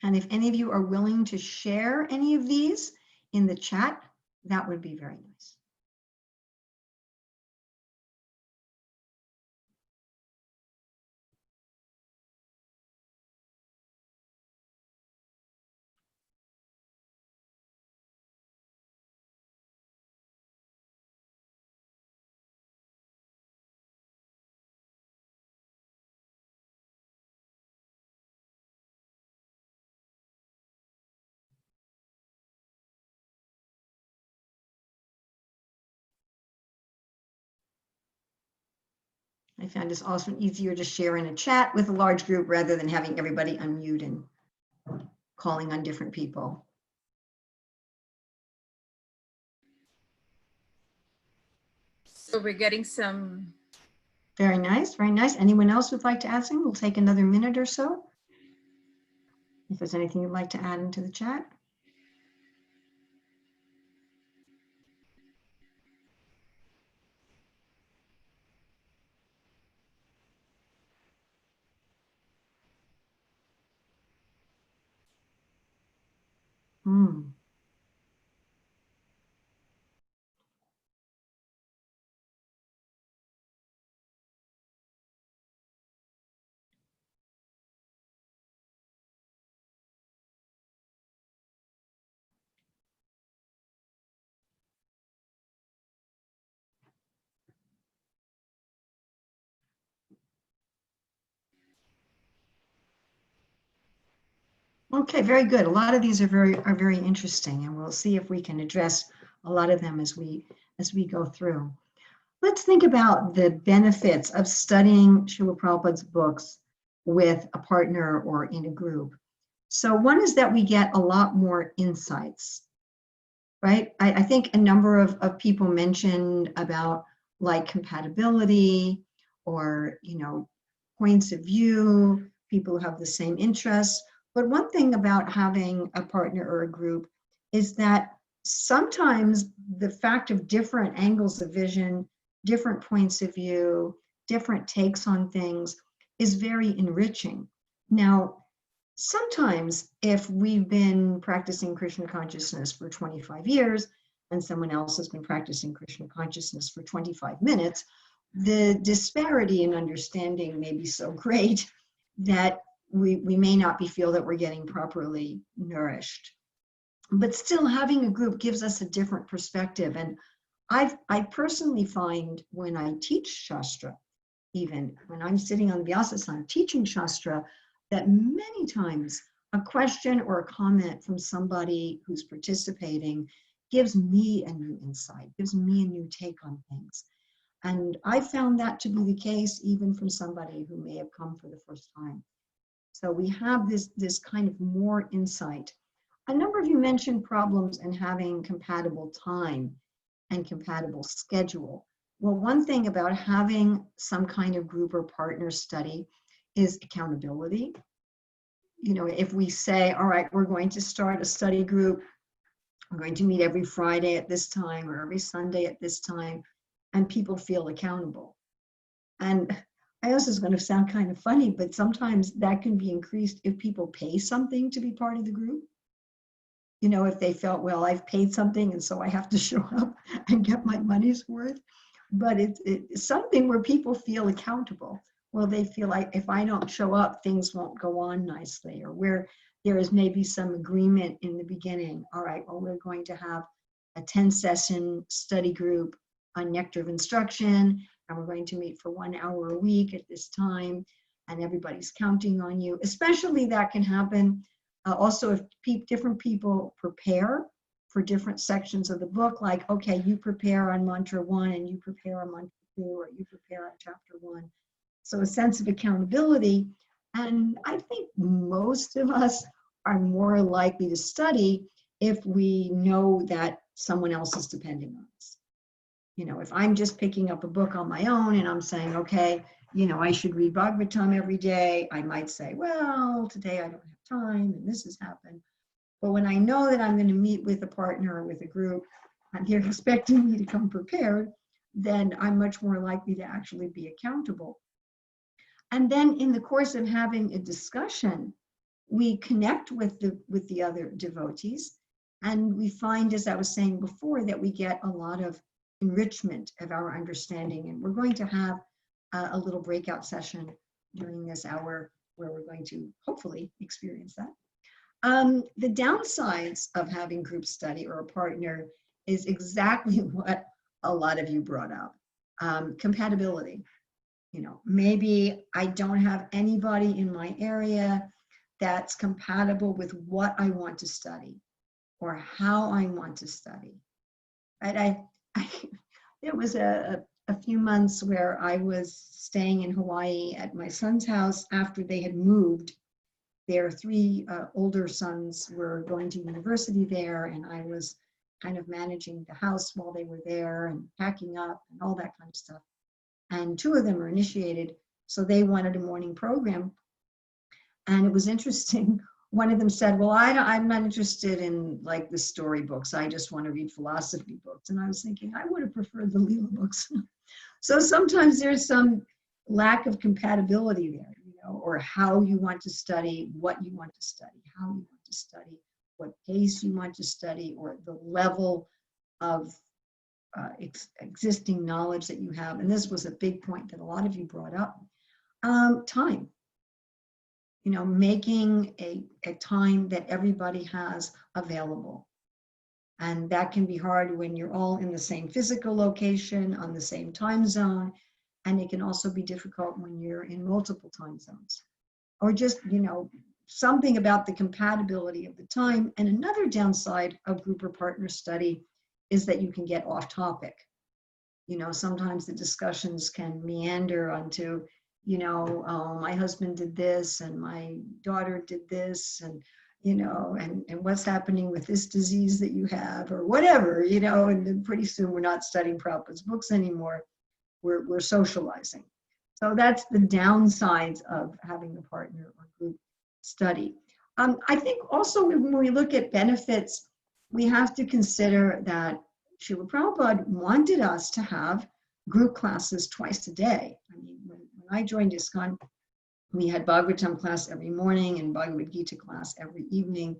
And if any of you are willing to share any of these in the chat, that would be very nice. I found it's also easier to share in a chat with a large group rather than having everybody unmute and calling on different people. So we're getting some. Very nice, very nice. Anyone else would like to add something? We'll take another minute or so. If there's anything you'd like to add into the chat. Okay, very good. A lot of these are very interesting, and we'll see if we can address a lot of them as we go through. Let's think about the benefits of studying Srila Prabhupada's books with a partner or in a group. So one is that we get a lot more insights, right? I think a number of people mentioned about like compatibility or, you know, points of view, people who have the same interests. But one thing about having a partner or a group is that sometimes the fact of different angles of vision, different points of view, different takes on things is very enriching. Now, sometimes if we've been practicing Krishna consciousness for 25 years and someone else has been practicing Krishna consciousness for 25 minutes, the disparity in understanding may be so great that we may not feel that we're getting properly nourished. But still, having a group gives us a different perspective. And I personally find when I teach Shastra, even when I'm sitting on the Vyasasana teaching Shastra, that many times a question or a comment from somebody who's participating gives me a new insight, gives me a new take on things. And I found that to be the case even from somebody who may have come for the first time. So we have this kind of more insight. A number of you mentioned problems in having compatible time and compatible schedule. Well, one thing about having some kind of group or partner study is accountability. You know, if we say, all right, we're going to start a study group, we're going to meet every Friday at this time or every Sunday at this time, and people feel accountable. And I know this is going to sound kind of funny, but sometimes that can be increased if people pay something to be part of the group. You know, if they felt, well, I've paid something and so I have to show up and get my money's worth. But it's something where people feel accountable. Well, they feel like if I don't show up, things won't go on nicely, or where there is maybe some agreement in the beginning. All right, well, we're going to have a 10-session study group on Nectar of Instruction, and we're going to meet for 1 hour a week at this time, and everybody's counting on you. Especially that can happen also if different people prepare for different sections of the book, like, okay, you prepare on mantra 1 and you prepare on mantra 2, or you prepare on chapter 1. So a sense of accountability. And I think most of us are more likely to study if we know that someone else is depending on us. You know, if I'm just picking up a book on my own and I'm saying, okay, you know, I should read Bhagavatam every day, I might say, well, today I don't have time and this has happened. But when I know that I'm going to meet with a partner or with a group and they're expecting me to come prepared, then I'm much more likely to actually be accountable. And then in the course of having a discussion, we connect with the other devotees, and we find, as I was saying before, that we get a lot of enrichment of our understanding. And we're going to have a little breakout session during this hour where we're going to hopefully experience that. The downsides of having group study or a partner is exactly what a lot of you brought up. Compatibility. You know, maybe I don't have anybody in my area that's compatible with what I want to study or how I want to study. Right? There was a few months where I was staying in Hawaii at my son's house after they had moved. Their three older sons were going to university there, and I was kind of managing the house while they were there and packing up and all that kind of stuff. And two of them are initiated, so they wanted a morning program. And it was interesting. One of them said, well, I'm not interested in like the storybooks. I just want to read philosophy books. And I was thinking, I would have preferred the Leela books. So sometimes there's some lack of compatibility there, you know, or how you want to study, what you want to study, how you want to study, what pace you want to study, or the level of existing knowledge that you have. And this was a big point that a lot of you brought up. Time. You know, making a time that everybody has available. And that can be hard when you're all in the same physical location, on the same time zone. And it can also be difficult when you're in multiple time zones. Or just, you know, something about the compatibility of the time. And another downside of group or partner study is that you can get off topic. You know, sometimes the discussions can meander onto, you know, oh, my husband did this and my daughter did this, and, you know, and what's happening with this disease that you have, or whatever, you know, and then pretty soon we're not studying Prabhupada's books anymore. We're socializing. So that's the downsides of having a partner or group study. I think also when we look at benefits, we have to consider that Srila Prabhupada wanted us to have group classes twice a day. I mean, when I joined ISKCON, we had Bhagavatam class every morning and Bhagavad Gita class every evening.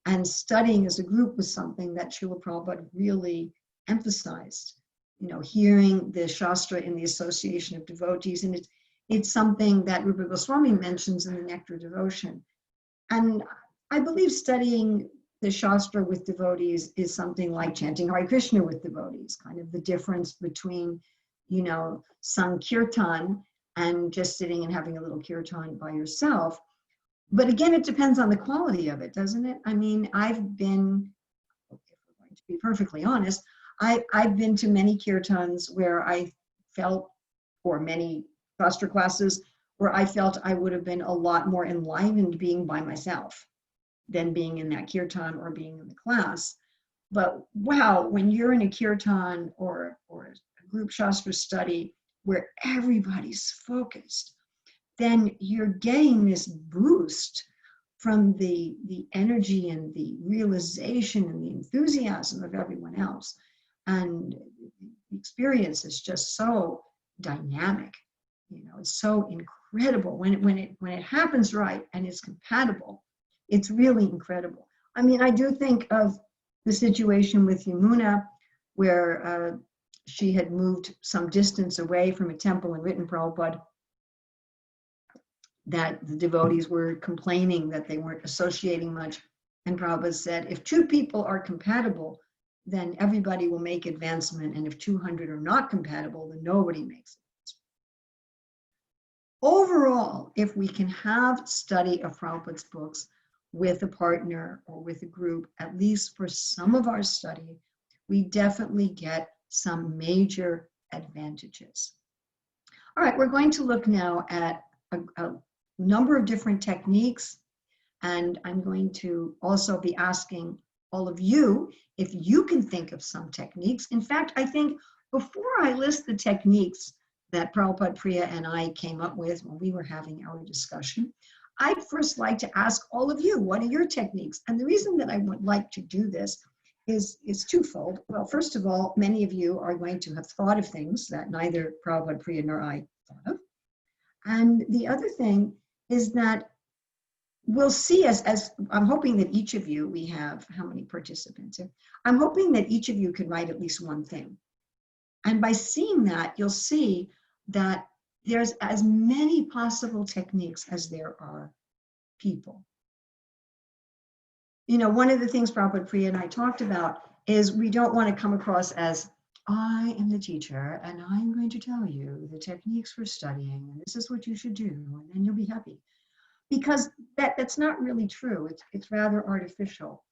And studying as a group was something that Srila Prabhupada really emphasized. You know, hearing the Shastra in the association of devotees. And it's something that Rupa Goswami mentions in the Nectar Devotion. And I believe studying the Shastra with devotees is something like chanting Hare Krishna with devotees, kind of the difference between, you know, Sankirtan and just sitting and having a little kirtan by yourself. But again, it depends on the quality of it, doesn't it? I mean, I've been, if we're going to be perfectly honest, I've been to many kirtans where I felt, or many Shastra classes, where I felt I would have been a lot more enlivened being by myself than being in that kirtan or being in the class. But wow, when you're in a kirtan or a group Shastra study where everybody's focused, then you're getting this boost from the energy and the realization and the enthusiasm of everyone else. And the experience is just so dynamic. You know, it's so incredible when it happens right and it's compatible. It's really incredible. I mean, I do think of the situation with Yamuna, where she had moved some distance away from a temple and written Prabhupada, that the devotees were complaining that they weren't associating much. And Prabhupada said, if two people are compatible, then everybody will make advancement. And if 200 are not compatible, then nobody makes it. Overall, if we can have study of Prabhupada's books with a partner or with a group, at least for some of our study, we definitely get some major advantages. All right, we're going to look now at a number of different techniques, and I'm going to also be asking all of you if you can think of some techniques. In fact, I think before I list the techniques that Prabhupada Priya and I came up with when we were having our discussion, I'd first like to ask all of you, what are your techniques? And the reason that I would like to do this is twofold. Well, first of all, many of you are going to have thought of things that neither Prabhupada Priya nor I thought of. And the other thing is that we'll see as I'm hoping that each of you, we have how many participants? I'm hoping that each of you can write at least one thing. And by seeing that, you'll see that there's as many possible techniques as there are people. You know, one of the things Prabhupada Priya and I talked about is we don't want to come across as, I am the teacher and I'm going to tell you the techniques for studying and this is what you should do and then you'll be happy. Because that's not really true. It's rather artificial.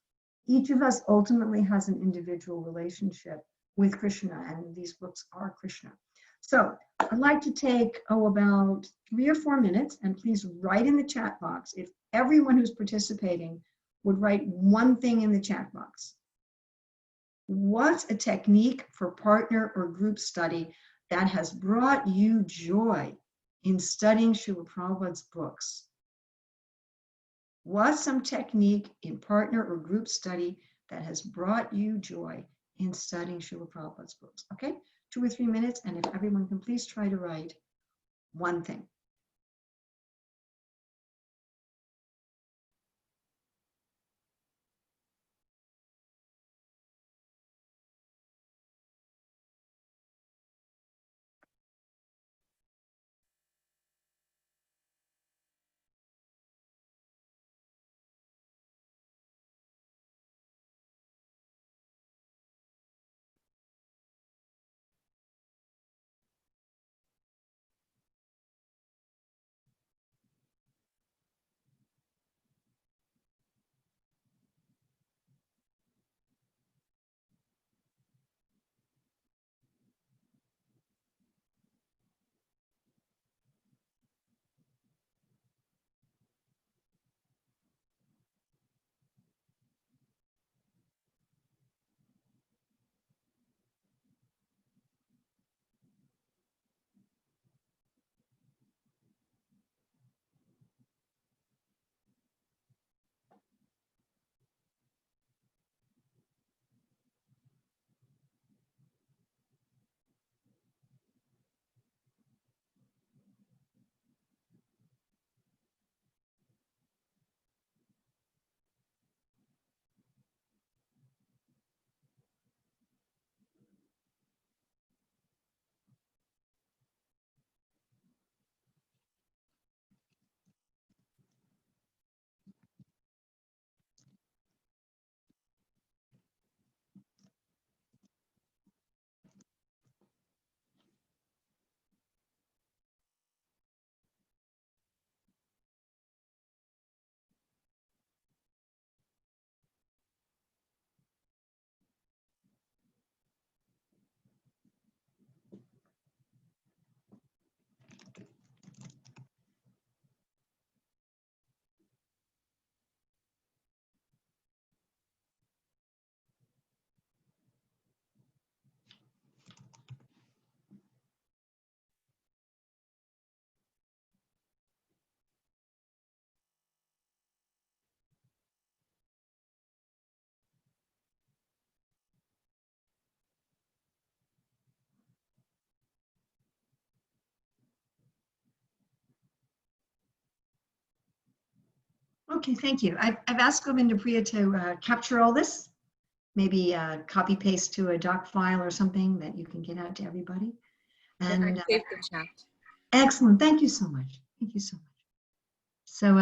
Each of us ultimately has an individual relationship with Krishna, and these books are Krishna. So I'd like to take, about 3 or 4 minutes, and please write in the chat box. If everyone who's participating would write one thing in the chat box. What's a technique for partner or group study that has brought you joy in studying Srila Prabhupada's books? What's some technique in partner or group study that has brought you joy in studying Srila Prabhupada's books? Okay, 2 or 3 minutes, and if everyone can please try to write one thing. Okay, thank you. I've asked Govinda Priya to capture all this, maybe copy paste to a doc file or something that you can get out to everybody. And I And saved the chat. excellent, thank you so much. Thank you so much. So,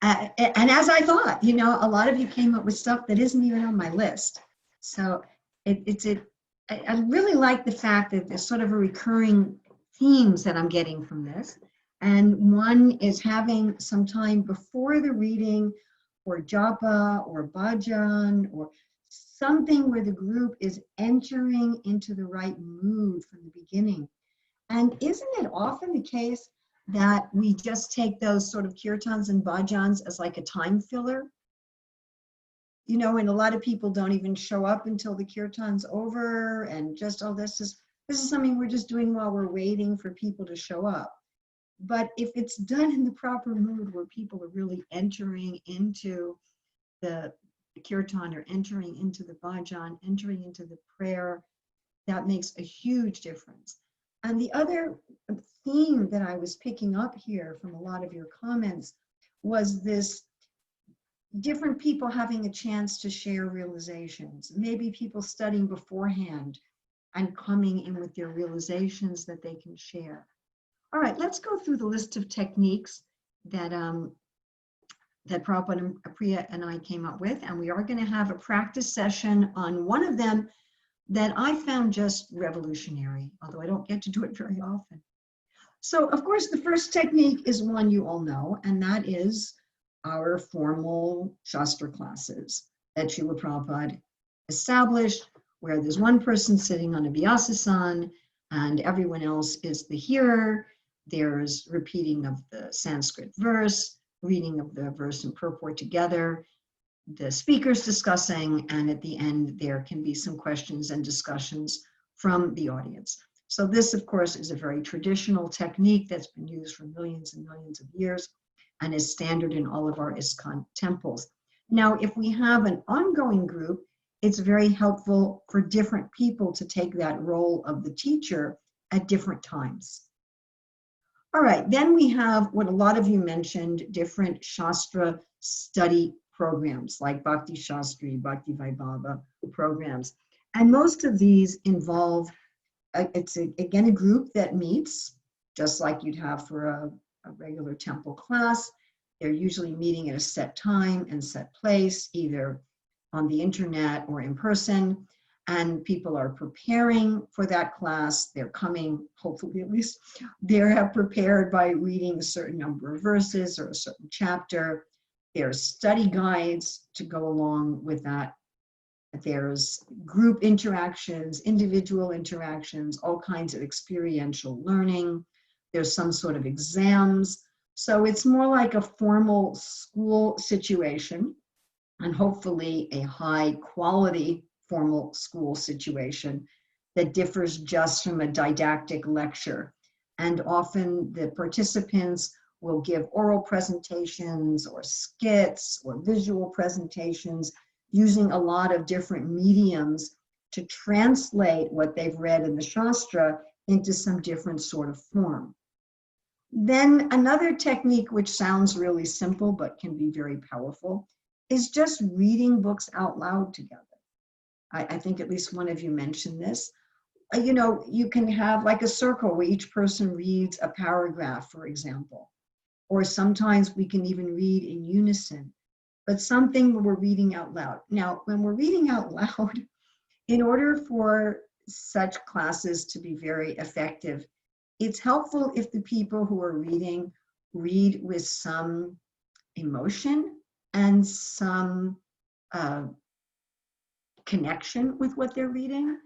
and as I thought, you know, a lot of you came up with stuff that isn't even on my list. So I really like the fact that there's sort of a recurring themes that I'm getting from this. And one is having some time before the reading or japa or bhajan or something where the group is entering into the right mood from the beginning. And isn't it often the case that we just take those sort of kirtans and bhajans as like a time filler? You know, and a lot of people don't even show up until the kirtan's over and just, oh, this is something we're just doing while we're waiting for people to show up. But if it's done in the proper mood where people are really entering into the kirtan or entering into the bhajan, entering into the prayer, that makes a huge difference. And the other theme that I was picking up here from a lot of your comments was this different people having a chance to share realizations, maybe people studying beforehand and coming in with their realizations that they can share. All right, let's go through the list of techniques that that Prabhupada and Priya and I came up with, and we are going to have a practice session on one of them that I found just revolutionary, although I don't get to do it very often. So, of course, the first technique is one you all know, and that is our formal Shastra classes that Srila Prabhupada established, where there's one person sitting on a Vyasasana and everyone else is the hearer. There's repeating of the Sanskrit verse, reading of the verse and purport together, the speakers discussing, and at the end there can be some questions and discussions from the audience. So this, of course, is a very traditional technique that's been used for millions and millions of years and is standard in all of our ISKCON temples. Now, if we have an ongoing group, it's very helpful for different people to take that role of the teacher at different times. All right, then we have what a lot of you mentioned, different Shastra study programs like Bhakti Shastri, Bhakti Vaibhava programs. And most of these involve, again, a group that meets, just like you'd have for a regular temple class. They're usually meeting at a set time and set place, either on the internet or in person. And people are preparing for that class. They're coming, hopefully at least, they have prepared by reading a certain number of verses or a certain chapter. There's study guides to go along with that. There's group interactions, individual interactions, all kinds of experiential learning. There's some sort of exams. So it's more like a formal school situation, and hopefully a high quality formal school situation that differs just from a didactic lecture. And often the participants will give oral presentations or skits or visual presentations using a lot of different mediums to translate what they've read in the Shastra into some different sort of form. Then another technique, which sounds really simple but can be very powerful, is just reading books out loud together. I think at least one of you mentioned this. You can have like a circle where each person reads a paragraph, for example, or sometimes we can even read in unison, but something we're reading out loud. Now, when we're reading out loud, in order for such classes to be very effective, it's helpful if the people who are reading read with some emotion and some connection with what they're reading.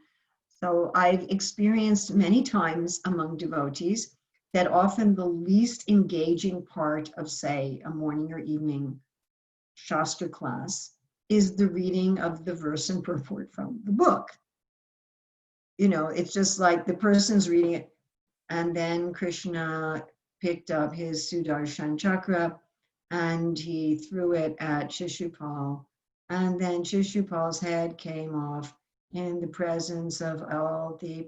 So I've experienced many times among devotees that often the least engaging part of, say, a morning or evening Shastra class is the reading of the verse and purport from the book. It's just like the person's reading it, and then Krishna picked up his Sudarshan Chakra and he threw it at Shishupal. And then Shishupal's head came off in the presence of all the,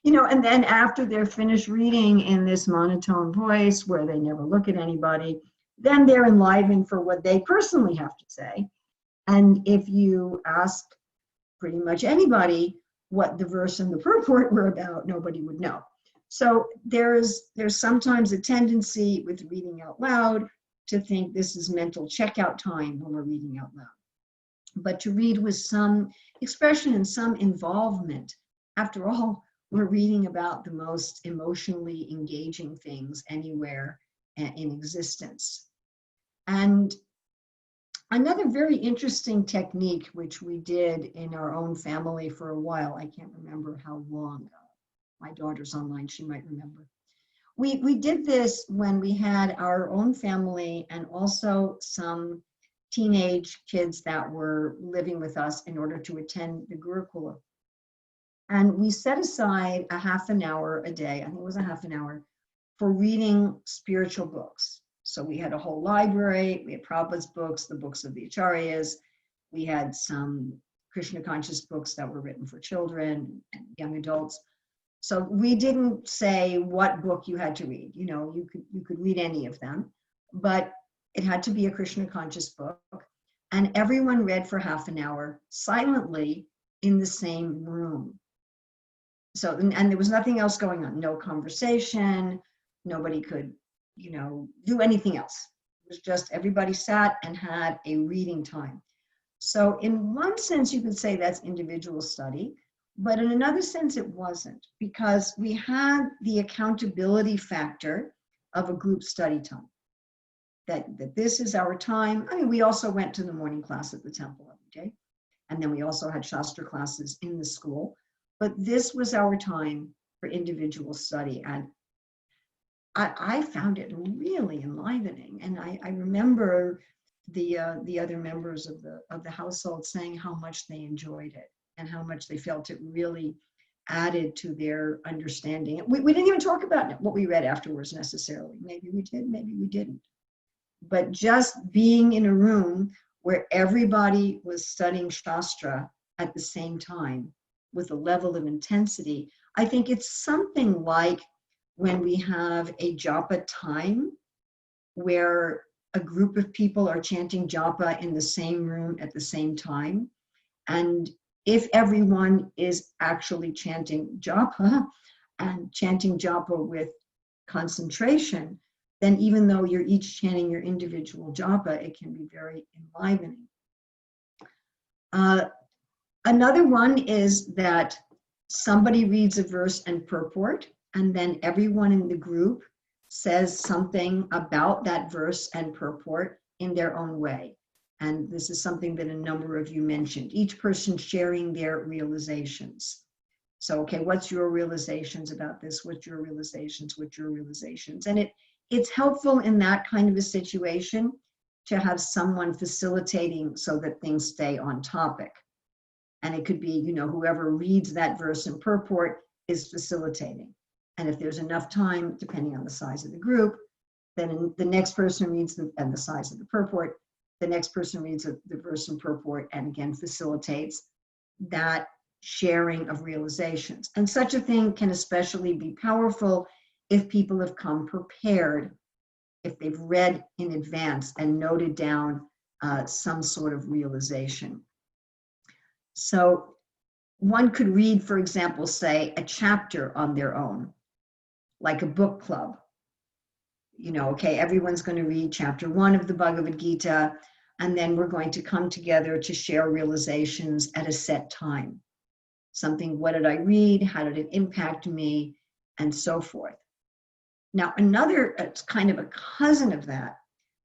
and then after they're finished reading in this monotone voice where they never look at anybody, then they're enlivened for what they personally have to say. And if you ask pretty much anybody what the verse and the purport were about, nobody would know. So there's sometimes a tendency with reading out loud to think this is mental checkout time when we're reading out loud. But to read with some expression and some involvement. After all, we're reading about the most emotionally engaging things anywhere in existence. And another very interesting technique, which we did in our own family for a while, I can't remember how long, my daughter's online, she might remember. We did this when we had our own family and also some teenage kids that were living with us in order to attend the Gurukula. And we set aside a half an hour a day, I think it was a half an hour, for reading spiritual books. So we had a whole library, we had Prabhupada's books, the books of the Acharyas, we had some Krishna conscious books that were written for children and young adults. So we didn't say what book you had to read. You know, you could read any of them, but it had to be a Krishna conscious book. And everyone read for half an hour silently in the same room. So, and there was nothing else going on, no conversation, nobody could, you know, do anything else. It was just everybody sat and had a reading time. So in one sense, you could say that's individual study, but in another sense, it wasn't, because we had the accountability factor of a group study time. That this is our time. I mean, we also went to the morning class at the temple every day. And then we also had Shastra classes in the school. But this was our time for individual study. And I found it really enlivening. And I remember the other members of the household saying how much they enjoyed it and how much they felt it really added to their understanding. We didn't even talk about what we read afterwards necessarily. Maybe we did, maybe we didn't. But just being in a room where everybody was studying Shastra at the same time with a level of intensity, I think it's something like when we have a japa time where a group of people are chanting japa in the same room at the same time. And if everyone is actually chanting japa and chanting japa with concentration, then even though you're each chanting your individual japa, it can be very enlivening. Another one is that somebody reads a verse and purport, and then everyone in the group says something about that verse and purport in their own way. And this is something that a number of you mentioned, each person sharing their realizations. So, okay, what's your realizations about this? What's your realizations? What's your realizations? And it's helpful in that kind of a situation to have someone facilitating so that things stay on topic. And it could be, you know, whoever reads that verse and purport is facilitating. And if there's enough time, depending on the size of the group, then the next person reads and the size of the purport, the next person reads the verse and purport and again facilitates that sharing of realizations. And such a thing can especially be powerful if people have come prepared, if they've read in advance and noted down some sort of realization. So one could read, for example, say a chapter on their own, like a book club. You know, okay, everyone's going to read chapter 1 of the Bhagavad Gita, and then we're going to come together to share realizations at a set time. Something, what did I read? How did it impact me? And so forth. Now, another kind of a cousin of that,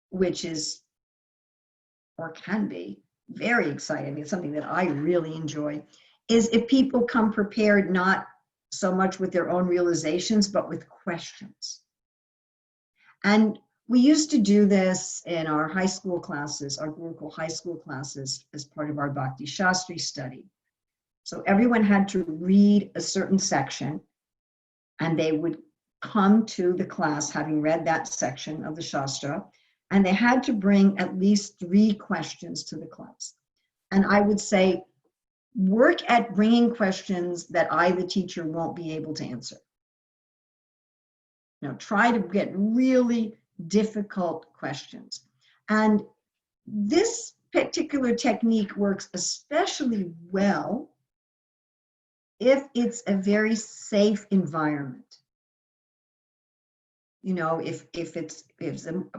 which is, or can be, very exciting, it's something that I really enjoy, is if people come prepared not so much with their own realizations, but with questions. And we used to do this in our high school classes, our Gurukul high school classes, as part of our Bhakti Shastri study. So everyone had to read a certain section, and they would come to the class having read that section of the Shastra, and they had to bring at least 3 questions to the class. And I would say, work at bringing questions that I, the teacher, won't be able to answer. Now, try to get really difficult questions. And this particular technique works especially well if it's a very safe environment. You know, if it's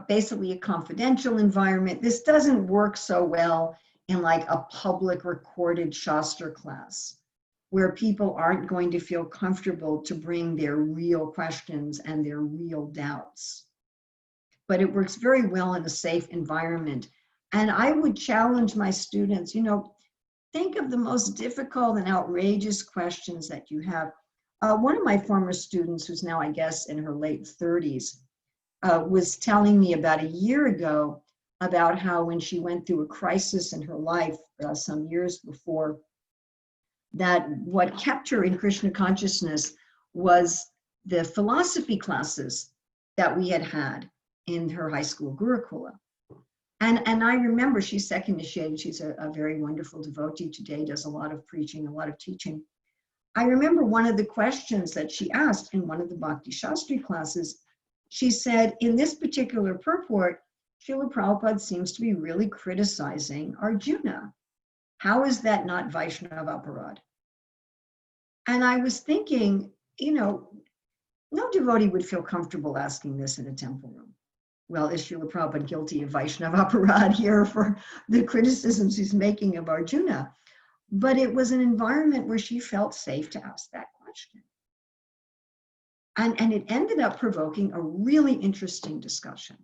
basically a confidential environment, this doesn't work so well in like a public recorded Shastra class, where people aren't going to feel comfortable to bring their real questions and their real doubts. But it works very well in a safe environment. And I would challenge my students, you know, think of the most difficult and outrageous questions that you have. One of my former students, who's now, I guess, in her late 30s, was telling me about a year ago about how when she went through a crisis in her life some years before, that what kept her in Krishna consciousness was the philosophy classes that we had in her high school Gurukula. And I remember, she's second initiated, she's a very wonderful devotee today, does a lot of preaching, a lot of teaching. I remember one of the questions that she asked in one of the Bhakti Shastri classes. She said, in this particular purport, Srila Prabhupada seems to be really criticizing Arjuna. How is that not Vaishnava Aparad? And I was thinking, no devotee would feel comfortable asking this in a temple room. Well, is Srila Prabhupada guilty of Vaishnava Aparad here for the criticisms he's making of Arjuna? But it was an environment where she felt safe to ask that question. And it ended up provoking a really interesting discussion.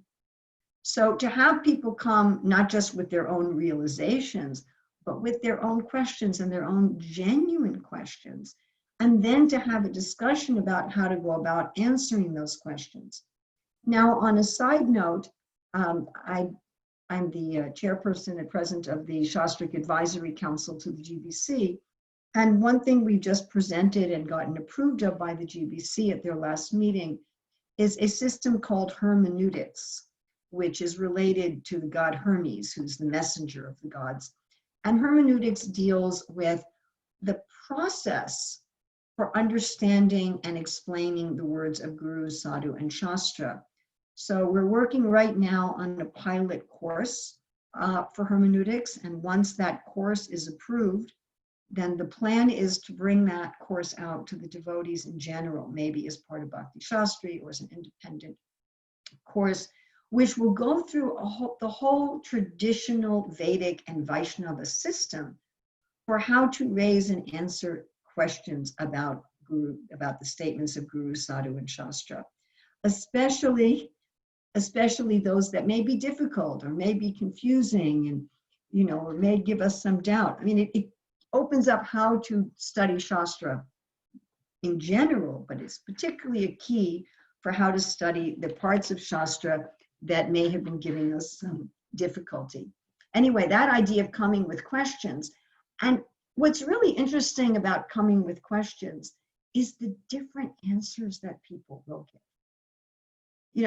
So to have people come not just with their own realizations, but with their own questions and their own genuine questions, and then to have a discussion about how to go about answering those questions. Now, on a side note, I'm the chairperson at present of the Shastric Advisory Council to the GBC. And one thing we just presented and gotten approved of by the GBC at their last meeting is a system called hermeneutics, which is related to the god Hermes, who's the messenger of the gods. And hermeneutics deals with the process for understanding and explaining the words of Guru, Sadhu, and Shastra. So we're working right now on a pilot course for hermeneutics. And once that course is approved, then the plan is to bring that course out to the devotees in general, maybe as part of Bhakti Shastri or as an independent course, which will go through the whole traditional Vedic and Vaishnava system for how to raise and answer questions about the statements of Guru, Sadhu, and Shastra, especially those that may be difficult or may be confusing and, or may give us some doubt. I mean, it opens up how to study Shastra in general, but it's particularly a key for how to study the parts of Shastra that may have been giving us some difficulty. Anyway, that idea of coming with questions. And what's really interesting about coming with questions is the different answers that people will give.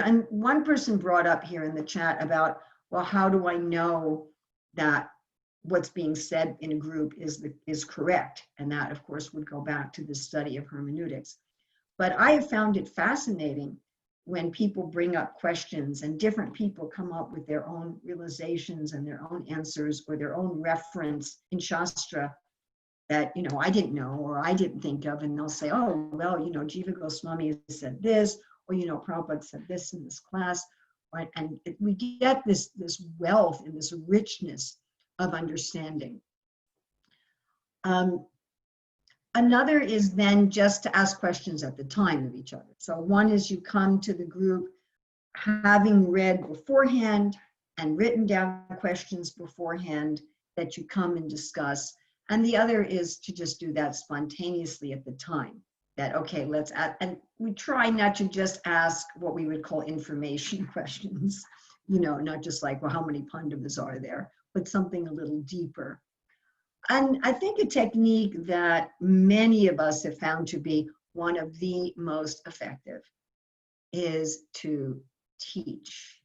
And one person brought up here in the chat about, well, how do I know that what's being said in a group is correct? And that, of course, would go back to the study of hermeneutics. But I have found it fascinating when people bring up questions and different people come up with their own realizations and their own answers or their own reference in Shastra that, I didn't know or I didn't think of. And they'll say, oh, well, Jiva Goswami said this, or, Prabhupada said this in this class. Right? And we get this wealth and this richness of understanding. Another is then just to ask questions at the time of each other. So one is you come to the group having read beforehand and written down questions beforehand that you come and discuss. And the other is to just do that spontaneously at the time. That, okay, let's ask, and we try not to just ask what we would call information questions, not just like, well, how many Pandavas are there, but something a little deeper. And I think a technique that many of us have found to be one of the most effective is to teach.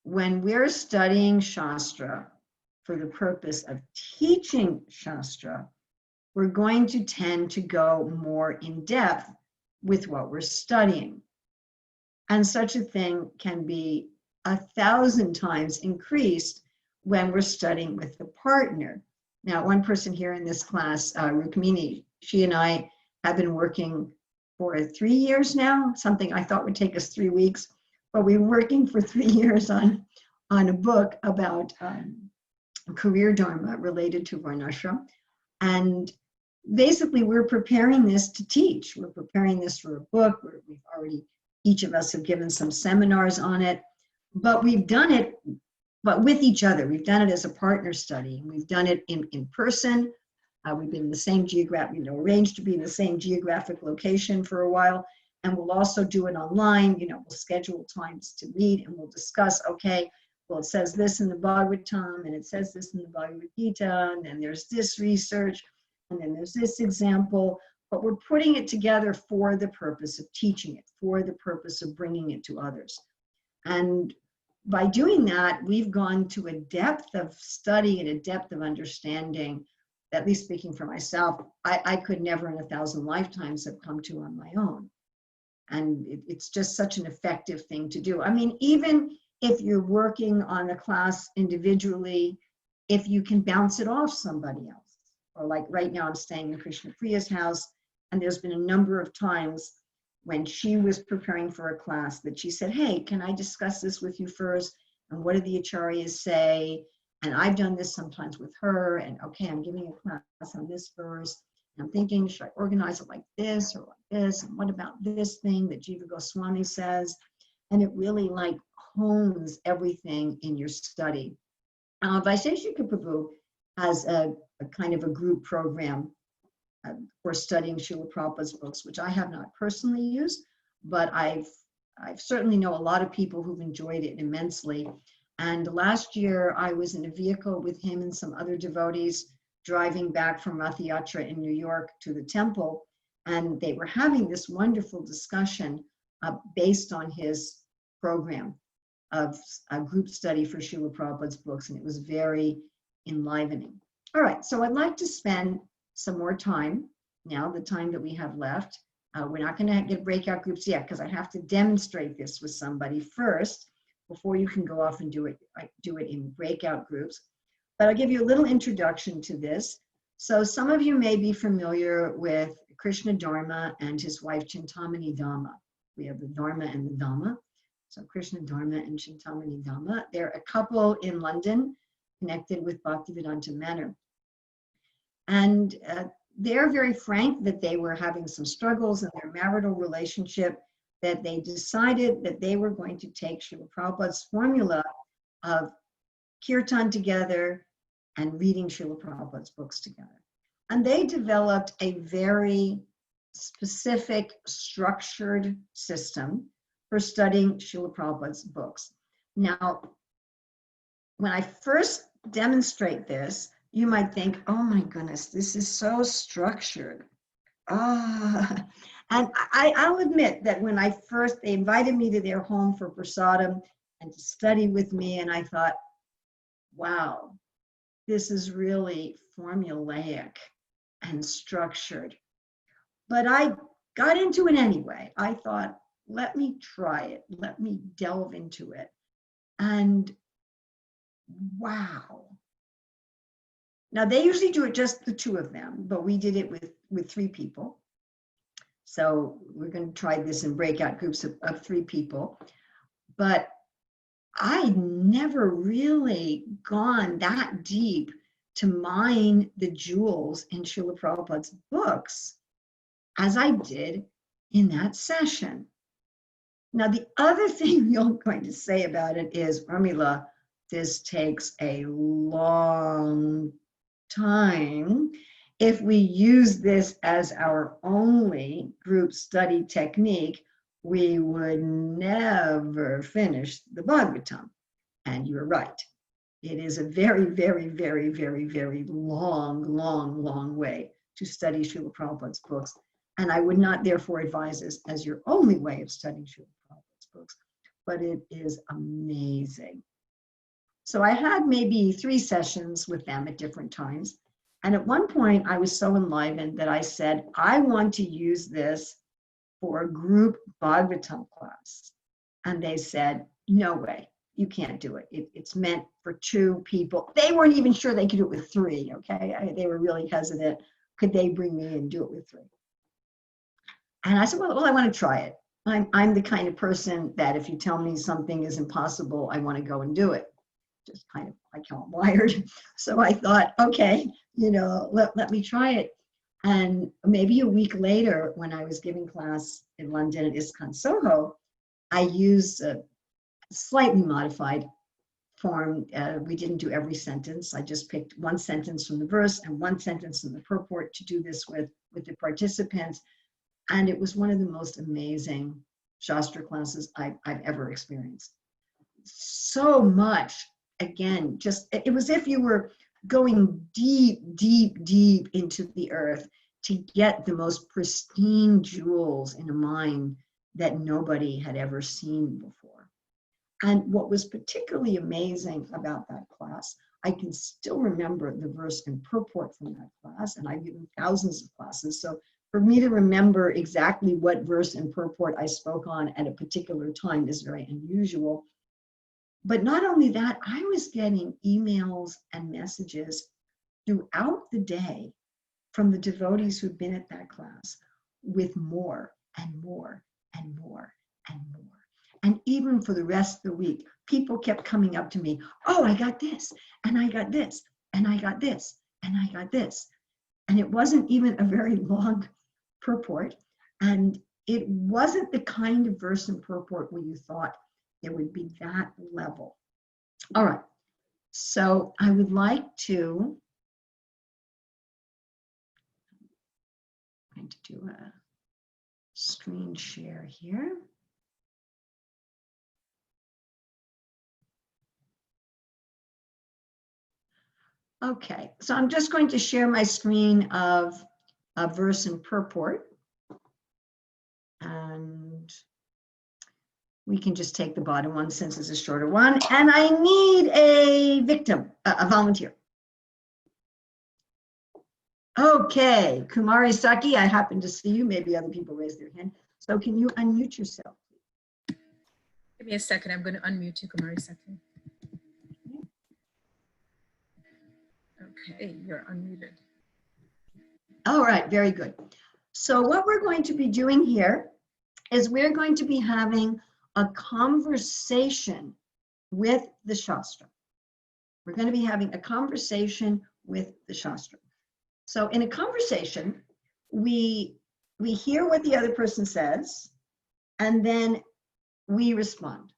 When we're studying Shastra for the purpose of teaching Shastra, we're going to tend to go more in depth with what we're studying. And such a thing can be 1,000 times increased when we're studying with a partner. Now, one person here in this class, Rukmini, she and I have been working for 3 years now, something I thought would take us 3 weeks, but we're working for 3 years on a book about career dharma related to Varnashram. And basically, we're preparing this to teach. We're preparing this for a book. We've already, each of us have given some seminars on it, but we've done it but with each other. We've done it as a partner study. We've done it in person. We've been in the same arranged to be in the same geographic location for a while. And we'll also do it online. We'll schedule times to meet and we'll discuss, okay, well, it says this in the Bhagavatam and it says this in the Bhagavad Gita, and then there's this research, and then there's this example, but we're putting it together for the purpose of teaching it, for the purpose of bringing it to others. And by doing that, we've gone to a depth of study and a depth of understanding at least speaking for myself, I could never in 1,000 lifetimes have come to on my own. And it's just such an effective thing to do. I mean, even if you're working on a class individually, if you can bounce it off somebody else, or like right now I'm staying in Krishna Priya's house, and there's been a number of times when she was preparing for a class that she said, hey, can I discuss this with you first? And what do the acharyas say? And I've done this sometimes with her, and okay, I'm giving a class on this verse. And I'm thinking, should I organize it like this or like this? And what about this thing that Jiva Goswami says? And it really like hones everything in your study. Vaisheshika Prabhu has a kind of a group program for studying Srila Prabhupada's books, which I have not personally used, but I've certainly know a lot of people who've enjoyed it immensely. And last year I was in a vehicle with him and some other devotees driving back from Rath Yatra in New York to the temple, and they were having this wonderful discussion based on his program of a group study for Srila Prabhupada's books, and it was very enlivening. All right, so I'd like to spend some more time now, the time that we have left. We're not going to get breakout groups yet because I have to demonstrate this with somebody first before you can go off and do it in breakout groups. But I'll give you a little introduction to this. So some of you may be familiar with Krishna Dharma and his wife Chintamani Dhamma. We have the Dharma and the Dhamma. So Krishna Dharma and Chintamani Dhamma. They're a couple in London connected with Bhaktivedanta Manor. And they're very frank that they were having some struggles in their marital relationship, that they decided that they were going to take Srila Prabhupada's formula of kirtan together and reading Srila Prabhupada's books together. And they developed a very specific, structured system for studying Srila Prabhupada's books. Now, when I first demonstrate this, you might think, oh my goodness, this is so structured. And I'll admit that when they invited me to their home for prasadam and to study with me, and I thought, wow, this is really formulaic and structured. But I got into it anyway. I thought, let me try it. Let me delve into it. And wow. Now, they usually do it just the two of them, but we did it with 3 people. So we're going to try this in breakout groups of 3 people. But I'd never really gone that deep to mine the jewels in Srila Prabhupada's books as I did in that session. Now, the other thing you're going to say about it is, Urmila, this takes a long time. If we use this as our only group study technique, we would never finish the Bhagavatam. And you're right. It is a very, very, very, very, very long way to study Srila Prabhupada's books. And I would not therefore advise this as your only way of studying Srila Prabhupada's books, but it is amazing. So I had maybe 3 sessions with them at different times. And at one point I was so enlivened that I said, I want to use this for a group Bhagavatam class. And they said, no way, you can't do it. It's meant for 2 people. They weren't even sure they could do it with 3, okay? They were really hesitant. Could they bring me and do it with 3? And I said, well, I want to try it. I'm the kind of person that if you tell me something is impossible, I want to go and do it. Just kind of like how I'm wired. So I thought, okay, let me try it. And maybe a week later, when I was giving class in London at ISKCON Soho, I used a slightly modified form. We didn't do every sentence. I just picked 1 sentence from the verse and 1 sentence from the purport to do this with the participants. And it was one of the most amazing Shastra classes I've ever experienced. So much, again, it was if you were going deep into the earth to get the most pristine jewels in a mind that nobody had ever seen before. And what was particularly amazing about that class I can still remember the verse and purport from that class, and I've given thousands of classes. So for me to remember exactly what verse and purport I spoke on at a particular time is very unusual. But not only that, I was getting emails and messages throughout the day from the devotees who'd been at that class with more and more and more and more. And even for the rest of the week, people kept coming up to me, oh, I got this, and I got this, and I got this, and I got this. And it wasn't even a very long purport. And it wasn't the kind of verse and purport where you thought it would be that level. All right. So I would like to, I'm going to do a screen share here. Okay, so I'm just going to share my screen of a verse and purport. And we can just take the bottom one since it's a shorter one. And I need a victim, a volunteer. Okay, Kumari Saki, I happen to see you. Maybe other people raise their hand. So can you unmute yourself? Give me a second. I'm going to unmute you, Kumari Saki. Okay, you're unmuted. All right, very good. So what we're going to be doing here is we're going to be having a conversation with the Shastra. We're going to be having a conversation with the Shastra. So in a conversation, we hear what the other person says, and then we respond.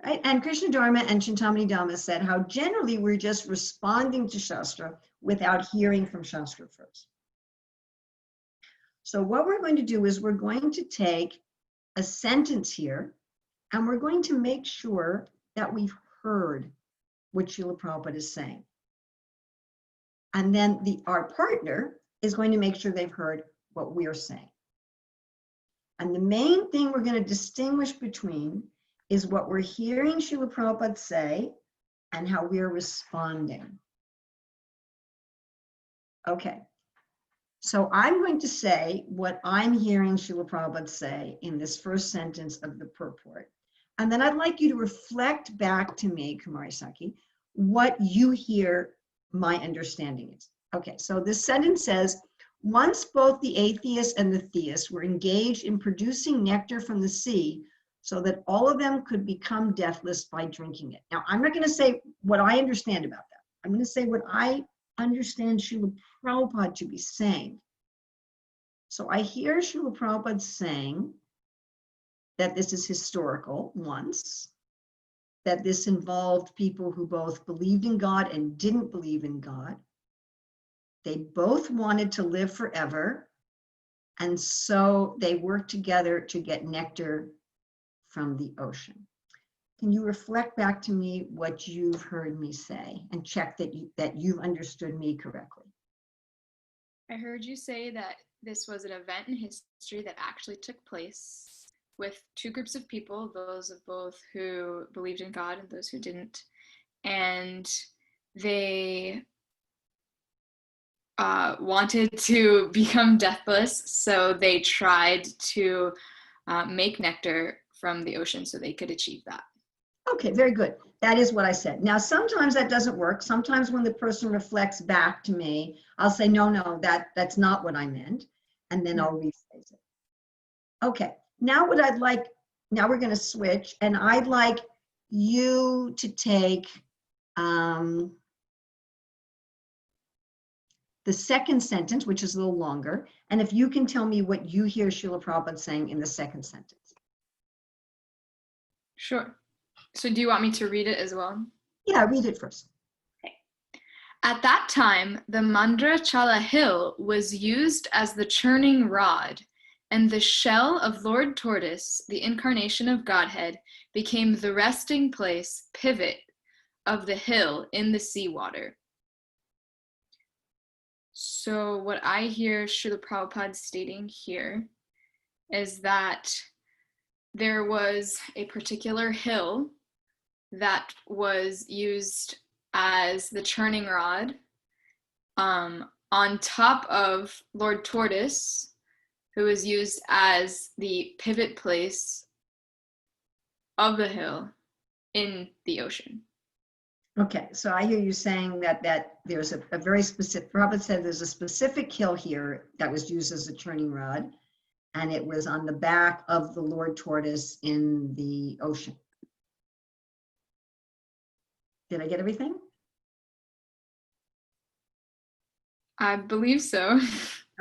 Right? And Krishna Dharma and Chintamani Dhamma said how generally we're just responding to Shastra without hearing from Shastra first. So what we're going to do is we're going to take a sentence here, and we're going to make sure that we've heard what Srila Prabhupada is saying. And then our partner is going to make sure they've heard what we're saying. And the main thing we're going to distinguish between is what we're hearing Srila Prabhupada say and how we're responding. Okay. So I'm going to say what I'm hearing Srila Prabhupada say in this first sentence of the purport. And then I'd like you to reflect back to me, Kumari Saki, what you hear my understanding is. Okay, so this sentence says, once both the atheist and the theist were engaged in producing nectar from the sea so that all of them could become deathless by drinking it. Now, I'm not going to say what I understand about that. I'm going to say what I understand Srila Prabhupada to be saying. So I hear Srila Prabhupada saying that this is historical once, that this involved people who both believed in God and didn't believe in God. They both wanted to live forever, and so they worked together to get nectar from the ocean. Can you reflect back to me what you've heard me say and check that you've understood me correctly? I heard you say that this was an event in history that actually took place with two groups of people, those of both who believed in God and those who didn't. And they wanted to become deathless, so they tried to make nectar from the ocean so they could achieve that. Okay, very good. That is what I said. Now, sometimes that doesn't work. Sometimes when the person reflects back to me, I'll say, no, that's not what I meant. And then I'll rephrase it. Okay, now what I'd like, now we're going to switch, and I'd like you to take the second sentence, which is a little longer, and if you can tell me what you hear Srila Prabhupada saying in the second sentence. Sure. So do you want me to read it as well? Yeah, read it first. Okay. At that time, the Mandrachala hill was used as the churning rod, and the shell of Lord Tortoise, the incarnation of Godhead, became the resting place, pivot of the hill in the seawater. So what I hear Srila Prabhupada stating here is that there was a particular hill that was used as the churning rod, on top of Lord Tortoise, who was used as the pivot place of the hill in the ocean. Okay, so I hear you saying that there's a very specific, Robert said there's a specific hill here that was used as a churning rod, and it was on the back of the Lord Tortoise in the ocean. Did I get everything? I believe so.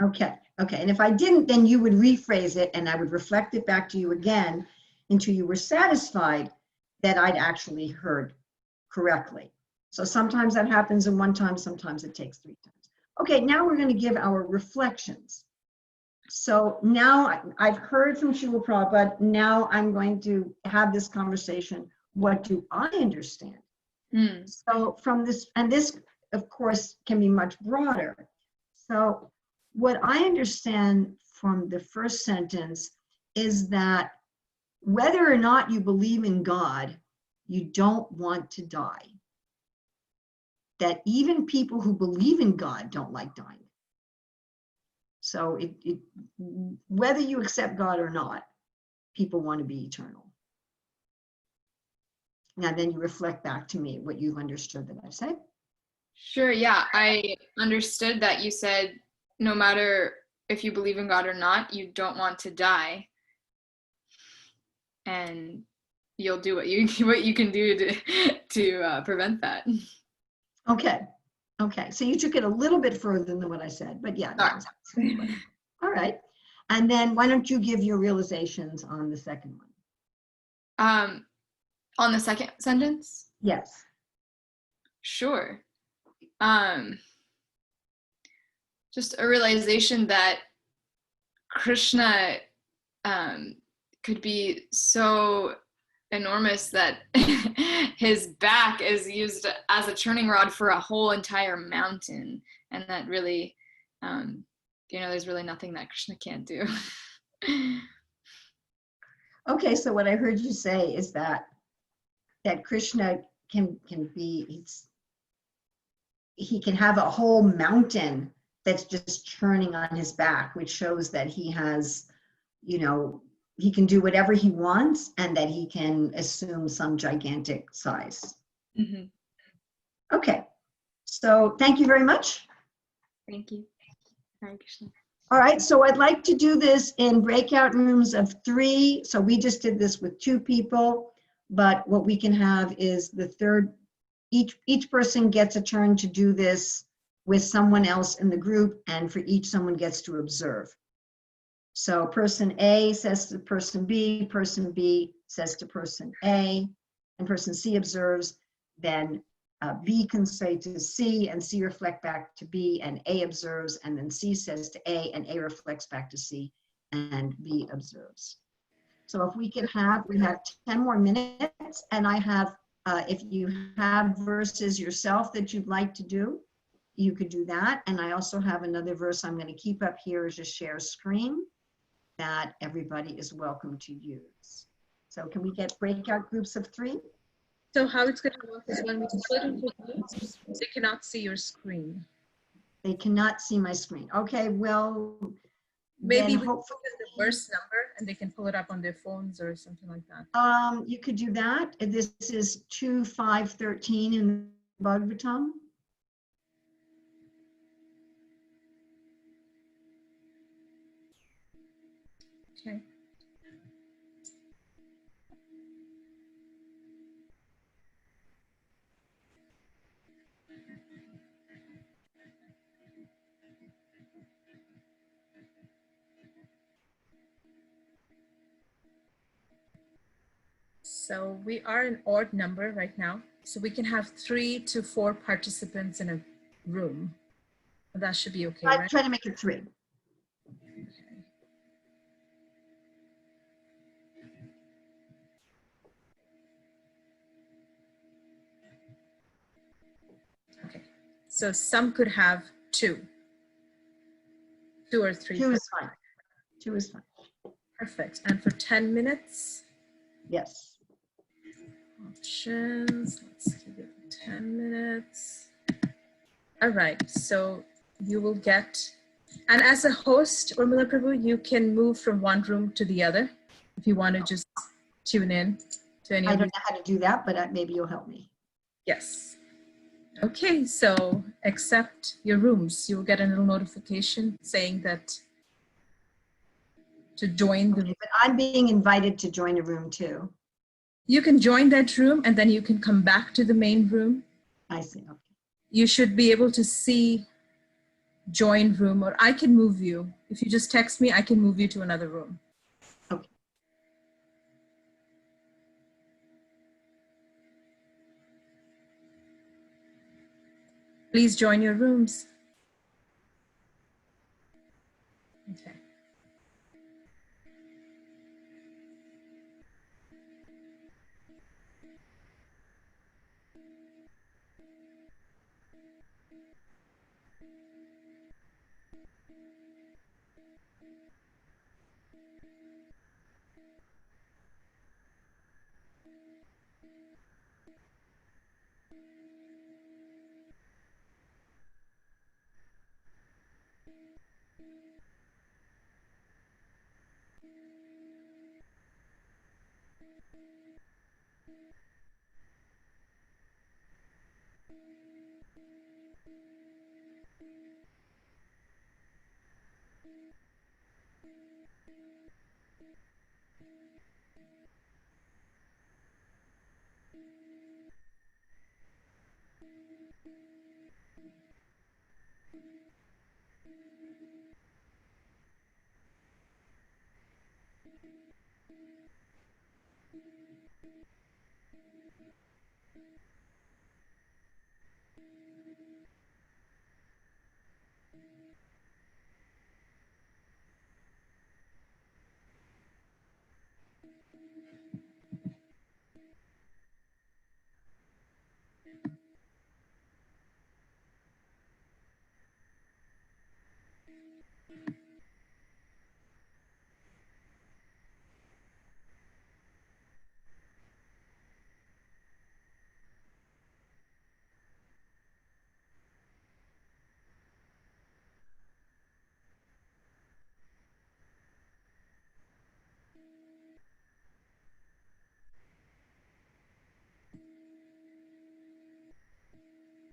Okay, and if I didn't, then you would rephrase it and I would reflect it back to you again until you were satisfied that I'd actually heard correctly. So sometimes that happens in one time, sometimes it takes 3 times. Okay, now we're going to give our reflections. So now I've heard from Srila Prabhupada, now I'm going to have this conversation. What do I understand? So from this, and this of course can be much broader. So what I understand from the first sentence is that whether or not you believe in God, you don't want to die. That even people who believe in God don't like dying. So whether you accept God or not, people want to be eternal. Now then you reflect back to me what you've understood that I've said. Sure, yeah. I understood that you said no matter if you believe in God or not, you don't want to die. And you'll do what you can do to prevent that. Okay. So you took it a little bit further than what I said, but yeah. All right. And then why don't you give your realizations on the second one? On the second sentence? Yes. Sure. Just a realization that Krishna could be so enormous that his back is used as a churning rod for a whole entire mountain, and that really, there's really nothing that Krishna can't do. Okay, so what I heard you say is that Krishna can be, he can have a whole mountain that's just churning on his back, which shows that he has, he can do whatever he wants and that he can assume some gigantic size. Mm-hmm. Okay, so thank you very much. Thank you. Hare Krishna. All right, so I'd like to do this in breakout rooms of 3. So we just did this with 2 people, but what we can have is the third, each person gets a turn to do this with someone else in the group, and for each someone gets to observe. So person A says to person B says to person A, and person C observes, then B can say to C, and C reflect back to B, and A observes, and then C says to A, and A reflects back to C, and B observes. So if we have 10 more minutes, and I have, if you have verses yourself that you'd like to do, you could do that. And I also have another verse I'm going to keep up here as a share screen that everybody is welcome to use. So can we get breakout groups of 3? So how it's going to work is when we split into groups, they cannot see your screen. They cannot see my screen. Okay, well, maybe then we hopefully put the verse number and they can pull it up on their phones or something like that. you could do that. This is 2:5:13 in Bhagavatam. Okay. So we are an odd number right now. So we can have 3 to 4 participants in a room. That should be okay, right? Try to make it 3. Okay. So some could have 2 or 3. 2 is fine. 2 is fine. Perfect. And for 10 minutes? Yes. Options. Let's give it 10 minutes. All right, so you will get, and as a host, Urmila Prabhu, you can move from one room to the other if you want to just tune in to any I of don't these. know how to do that, but maybe you'll help me. Yes. Okay, so accept your rooms. You'll get a little notification saying that to join the room. Okay, but I'm being invited to join a room too. You can join that room and then you can come back to the main room. I see. Okay. You should be able to see join room, or I can move you. If you just text me, I can move you to another room. Okay. Please join your rooms. Okay.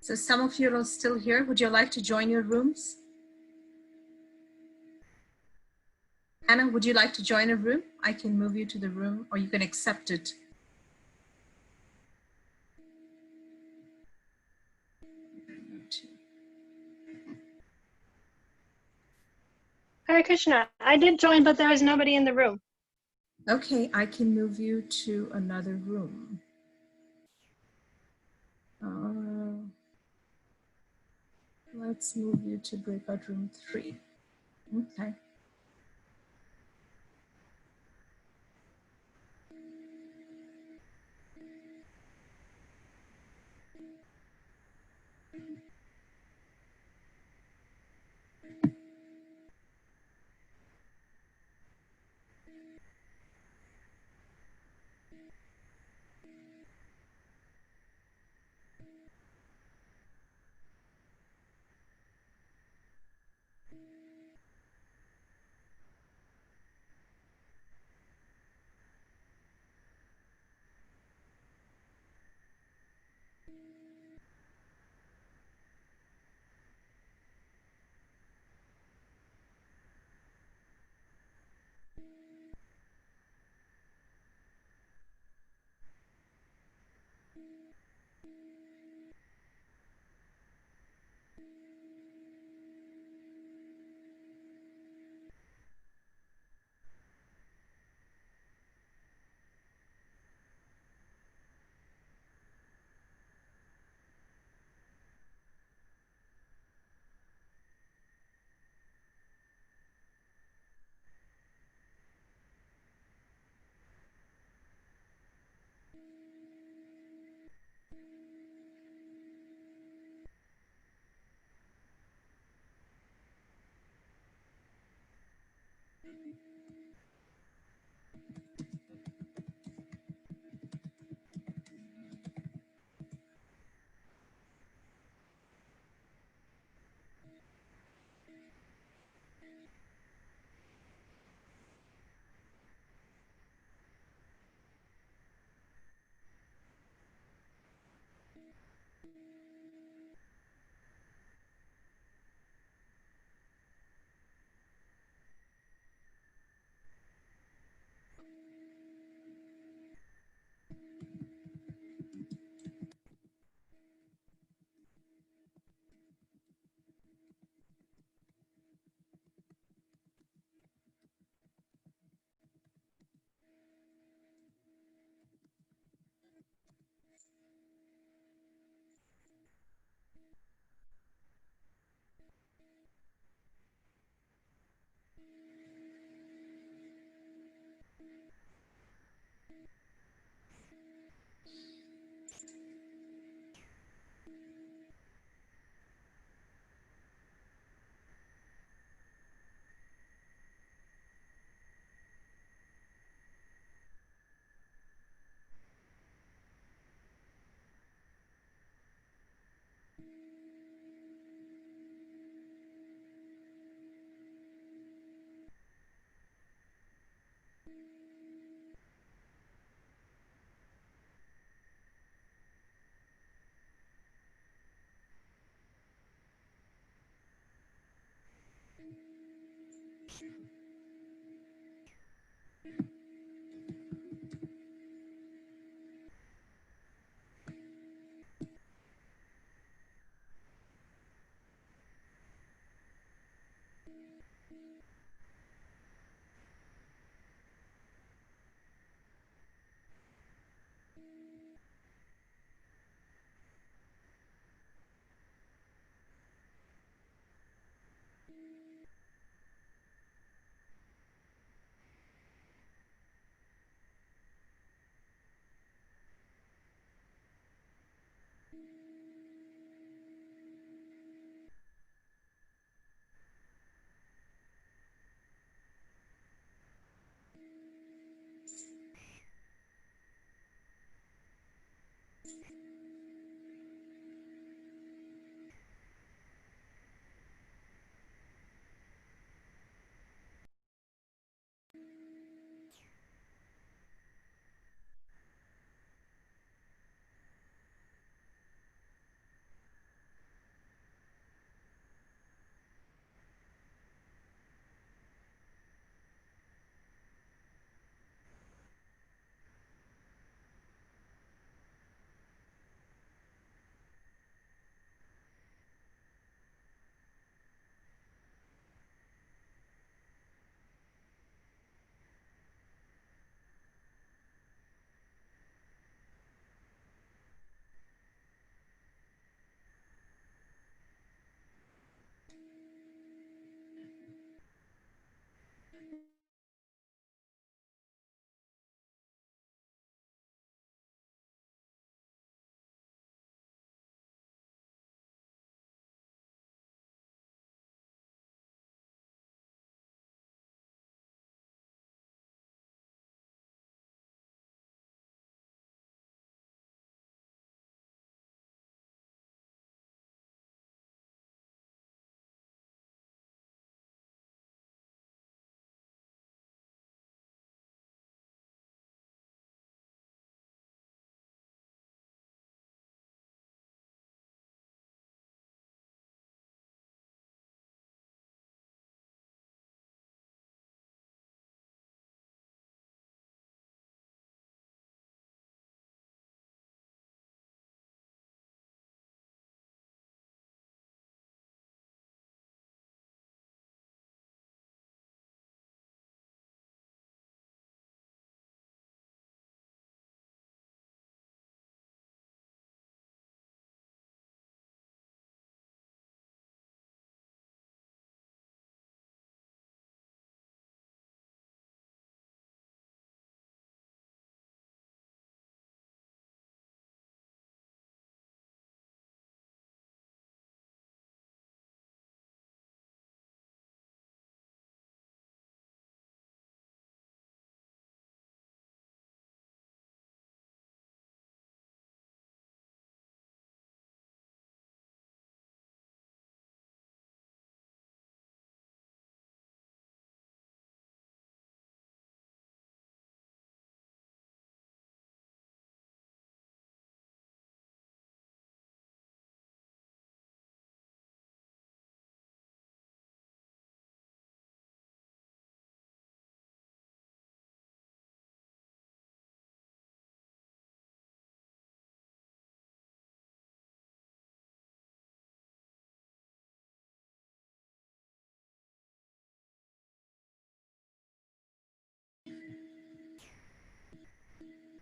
So some of you are still here. Would you like to join your rooms? Anna, would you like to join a room? I can move you to the room, or you can accept it. Hare Krishna. I did join, but there was nobody in the room. Okay, I can move you to another room. Let's move you to breakout room 3. Okay.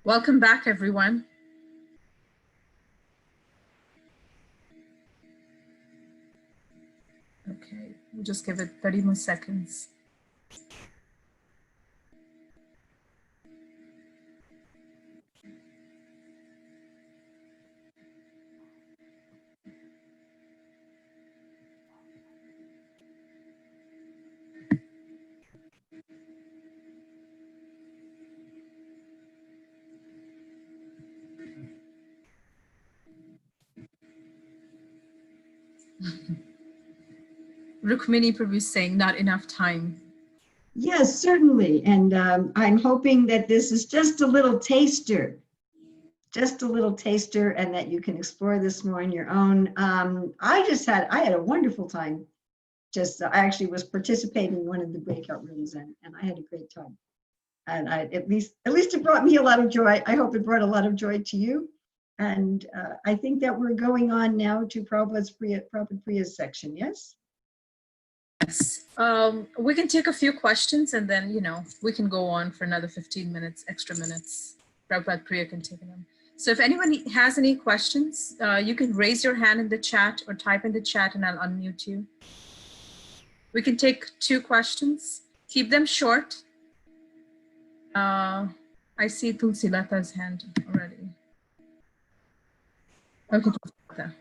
Welcome back, everyone. Okay, we'll just give it 30 more seconds. Rukmini Prabhu is saying not enough time. Yes, certainly. And I'm hoping that this is just a little taster, and that you can explore this more on your own. I had a wonderful time. I actually was participating in one of the breakout rooms, and I had a great time. And at least it brought me a lot of joy. I hope it brought a lot of joy to you. And I think that we're going on now to Prabhupada Priya's section, yes? Yes. We can take a few questions and then, we can go on for another 15 minutes, extra minutes. Prabhupada Priya can take them. So if anyone has any questions, you can raise your hand in the chat or type in the chat and I'll unmute you. We can take 2 questions. Keep them short. I see Tulsi Lata's hand already. Okay, Tulsi.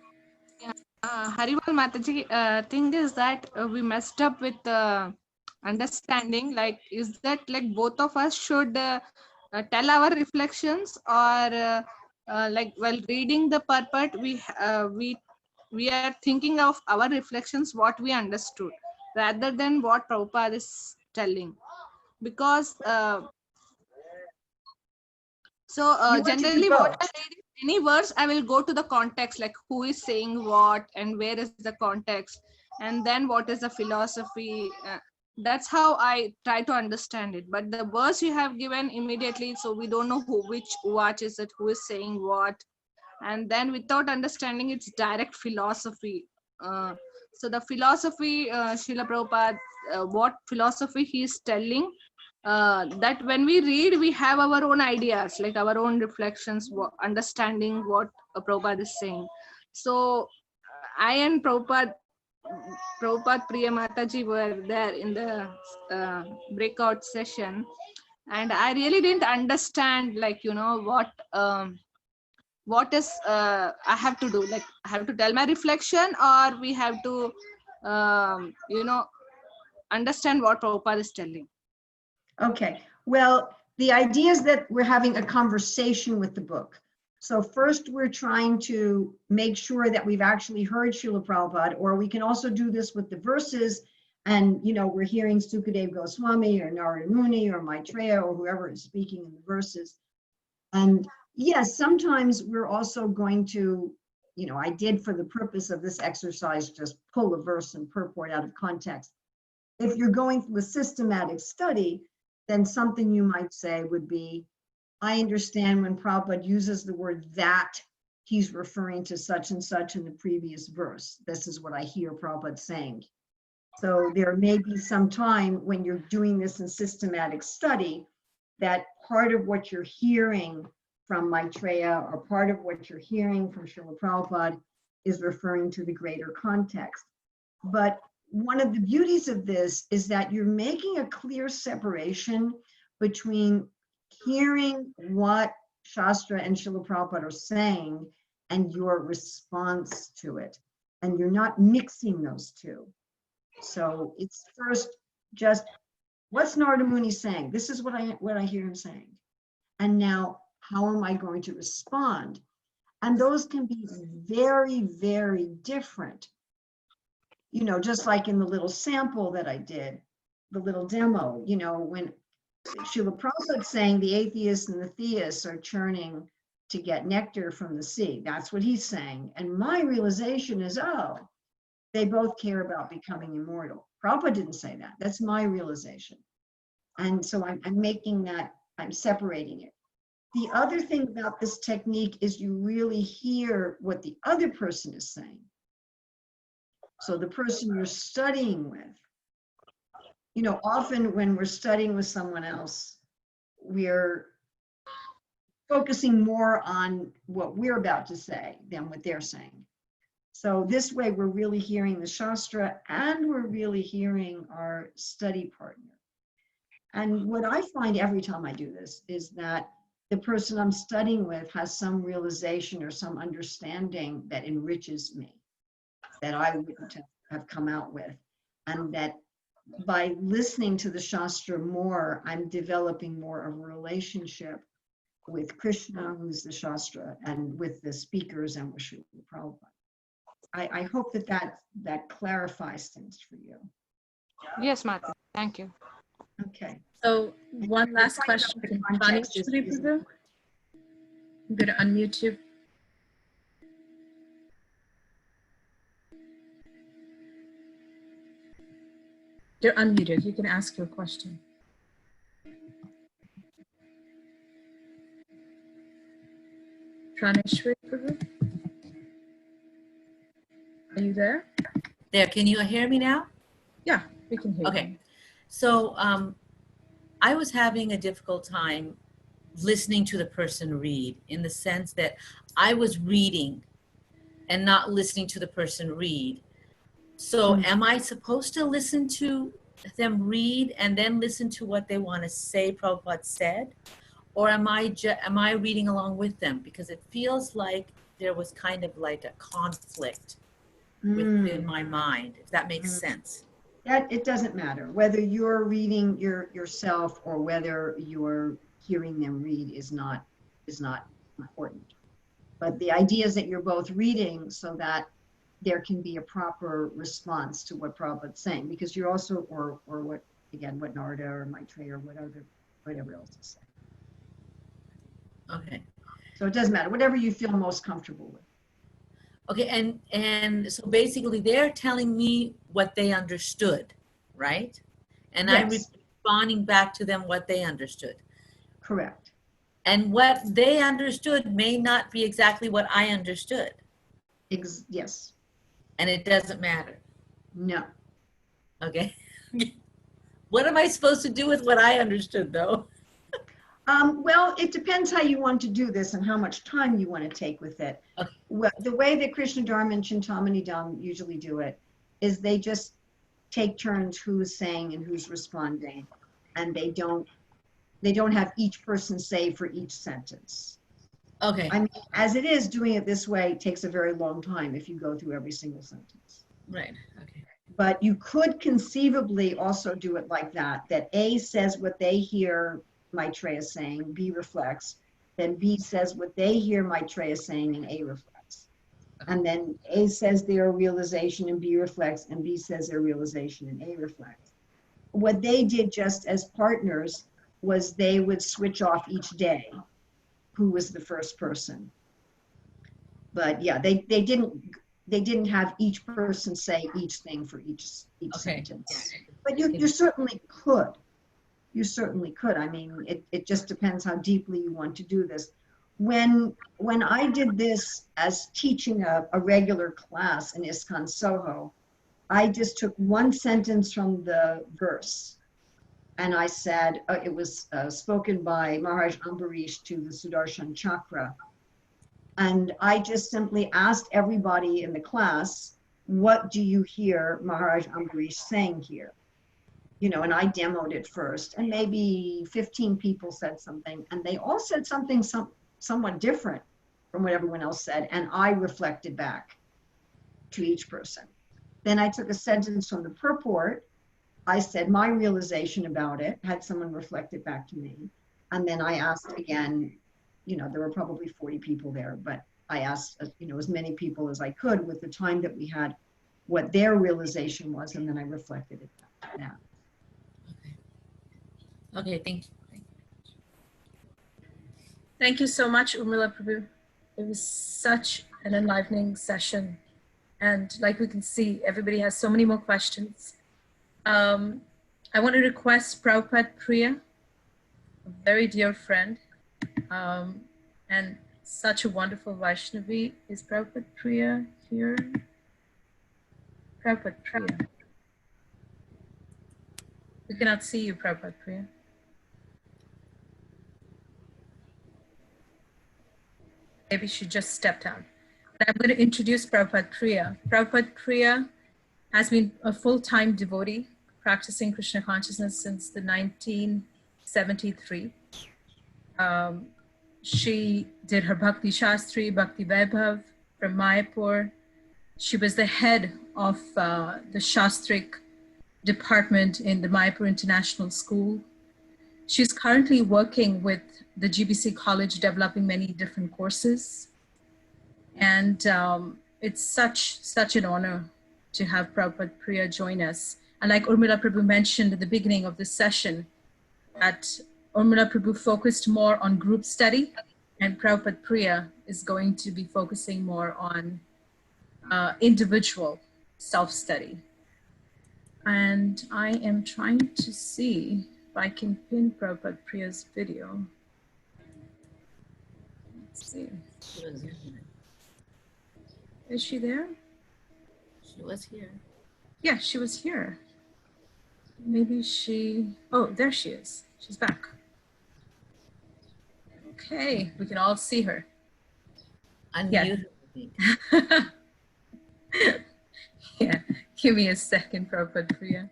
Harival Mataji, thing is that we messed up with understanding. Like, is that like both of us should tell our reflections, or like while reading the purport, we are thinking of our reflections, what we understood, rather than what Prabhupada is telling, because generally what I read is any verse, I will go to the context, like who is saying what and where is the context, and then what is the philosophy. That's how I try to understand it. But the verse you have given immediately, so we don't know which watch is it, who is saying what, and then without understanding its direct philosophy. So the philosophy, Srila Prabhupada, what philosophy he is telling, that when we read, we have our own ideas, like our own reflections, understanding what Prabhupada is saying. So I and Prabhupada Priya Mataji were there in the breakout session, and I really didn't understand, like, what is I have to do, like I have to tell my reflection, or we have to understand what Prabhupada is telling. Okay, well, the idea is that we're having a conversation with the book. So first we're trying to make sure that we've actually heard Srila Prabhupada, or we can also do this with the verses, and we're hearing Sukadeva Goswami or Narada Muni or Maitreya or whoever is speaking in the verses. And yes, sometimes we're also going to, I did, for the purpose of this exercise, just pull a verse and purport out of context. If you're going through a systematic study, then something you might say would be, I understand when Prabhupada uses the word that, he's referring to such and such in the previous verse. This is what I hear Prabhupada saying. So there may be some time when you're doing this in systematic study that part of what you're hearing from Maitreya or part of what you're hearing from Srila Prabhupada is referring to the greater context. But one of the beauties of this is that you're making a clear separation between hearing what Shastra and Srila Prabhupada are saying and your response to it. And you're not mixing those two. So it's first just, what's Narada Muni saying? This is what I hear him saying. And now, how am I going to respond? And those can be very, very different. Just like in the little sample that I did, the little demo, when Srila Prabhupada saying the atheists and the theists are churning to get nectar from the sea. That's what he's saying. And my realization is, oh, they both care about becoming immortal. Prabhupada didn't say that. That's my realization. And so I'm making that, I'm separating it. The other thing about this technique is you really hear what the other person is saying. So the person you're studying with, often when we're studying with someone else, we're focusing more on what we're about to say than what they're saying. So this way we're really hearing the Shastra and we're really hearing our study partner. And what I find every time I do this is that the person I'm studying with has some realization or some understanding that enriches me, that I wouldn't have come out with. And that by listening to the Shastra more, I'm developing more of a relationship with Krishna, who's the Shastra, and with the speakers and with Srila Prabhupada. I hope that clarifies things for you. Yes, Mata. Thank you. Okay. So one last Point out question the from context is Vaishnavi Prabhu. I'm going to unmute you. You're unmuted. You can ask your question. Praneshwari Prabhu, are you there? There, can you hear me now? Yeah, we can hear you. Okay. So I was having a difficult time listening to the person read, in the sense that I was reading and not listening to the person read. So am I supposed to listen to them read and then listen to what they want to say Prabhupada said? Or am I reading along with them? Because it feels like there was kind of like a conflict within my mind, if that makes sense. That it doesn't matter whether you're reading yourself or whether you're hearing them read is not important. But the idea is that you're both reading so that there can be a proper response to what Prabhupada's saying, because you're also, or what, again, what Narada or Maitreya or whatever else is saying. Okay. So it doesn't matter, whatever you feel most comfortable with. Okay, and so basically they're telling me what they understood, right? And I'm Yes. responding back to them what they understood. Correct. And what they understood may not be exactly what I understood. Yes. And it doesn't matter. No. Okay. What am I supposed to do with what I understood, though? Well, it depends how you want to do this and how much time you want to take with it. Okay. Well, the way that Krishna Dharma and Chintamani Dham usually do it is they just take turns who's saying and who's responding, and they don't have each person say for each sentence. Okay. I mean, as it is, doing it this way takes a very long time if you go through every single sentence. Right. Okay. But you could conceivably also do it like that A says what they hear Maitreya saying, B reflects, then B says what they hear Maitreya saying, and A reflects. And then A says their realization and B reflects, and B says their realization and A reflects. What they did just as partners was they would switch off each day who was the first person. But yeah, they didn't have each person say each thing for each Okay. sentence. But you certainly could. You certainly could. I mean, it just depends how deeply you want to do this. When I did this as teaching a regular class in ISKCON Soho, I just took one sentence from the verse, and I said, it was spoken by Maharaj Ambarish to the Sudarshan Chakra. And I just simply asked everybody in the class, what do you hear Maharaj Ambarish saying here? You know, and I demoed it first, and maybe 15 people said something, and they all said something somewhat different from what everyone else said, and I reflected back to each person. Then I took a sentence from the purport. I said my realization about it, had someone reflect it back to me, and then I asked again, you know, there were probably 40 people there, but I asked, you know, as many people as I could with the time that we had, what their realization was, and then I reflected it back. Okay, thank you. Thank you so much, Urmila Prabhu. It was such an enlivening session. And like we can see, everybody has so many more questions. I want to request Prabhupada Priya, a very dear friend, and such a wonderful Vaishnavi. Is Prabhupada Priya here? Prabhupada Priya. We cannot see you, Prabhupada Priya. Maybe she just stepped out. But I'm going to introduce Prabhupada Priya. Prabhupada Priya has been a full-time devotee practicing Krishna consciousness since the 1973. She did her Bhakti Shastri, Bhakti Vaibhav from Mayapur. She was the head of the Shastric department in the Mayapur International School. She's currently working with the GBC College, developing many different courses. And it's such an honor to have Prabhupada Priya join us. And like Urmila Prabhu mentioned at the beginning of this session, that Urmila Prabhu focused more on group study, and Prabhupada Priya is going to be focusing more on individual self-study. And I am trying to see if I can pin Prabhupada Priya's video. Let's see. She was here. Is she there? She was here. Yeah, she was here. Maybe she, oh, there she is. She's back. Okay, we can all see her. Unmute her, I think. Yeah, give me a second, Prabhupada Priya.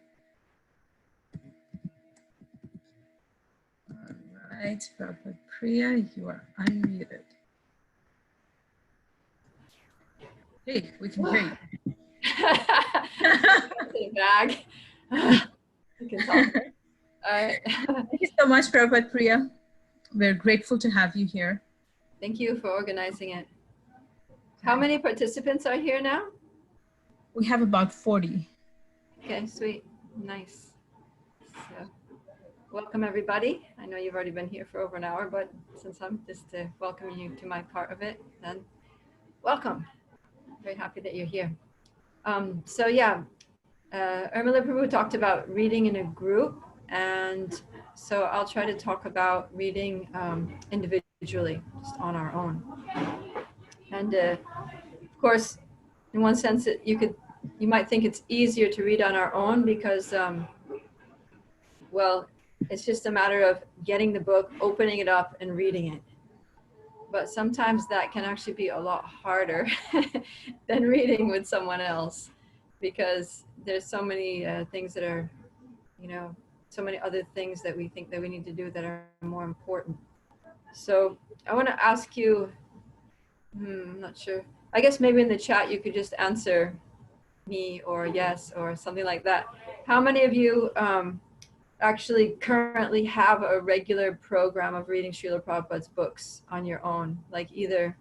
All right, Prabhupada Priya, you are unmuted. Hey, we can hear you. Bag. You can talk. All right. Thank you so much, Prabhupada Priya. We're grateful to have you here. Thank you for organizing it. How many participants are here now? We have about 40. Okay, sweet. Nice. So, welcome everybody. I know you've already been here for over an hour, but since I'm just welcoming you to my part of it, then welcome. Very happy that you're here. So yeah, Urmila Prabhu talked about reading in a group, and so I'll try to talk about reading individually, just on our own. And of course, in one sense, you might think it's easier to read on our own because, well, it's just a matter of getting the book, opening it up, and reading it. But sometimes that can actually be a lot harder than reading with someone else, because there's so many things that are, you know, so many other things that we think that we need to do that are more important. So I want to ask you, I'm not sure. I guess maybe in the chat you could just answer me or yes or something like that. How many of you actually currently have a regular program of reading Srila Prabhupada's books on your own? Like either,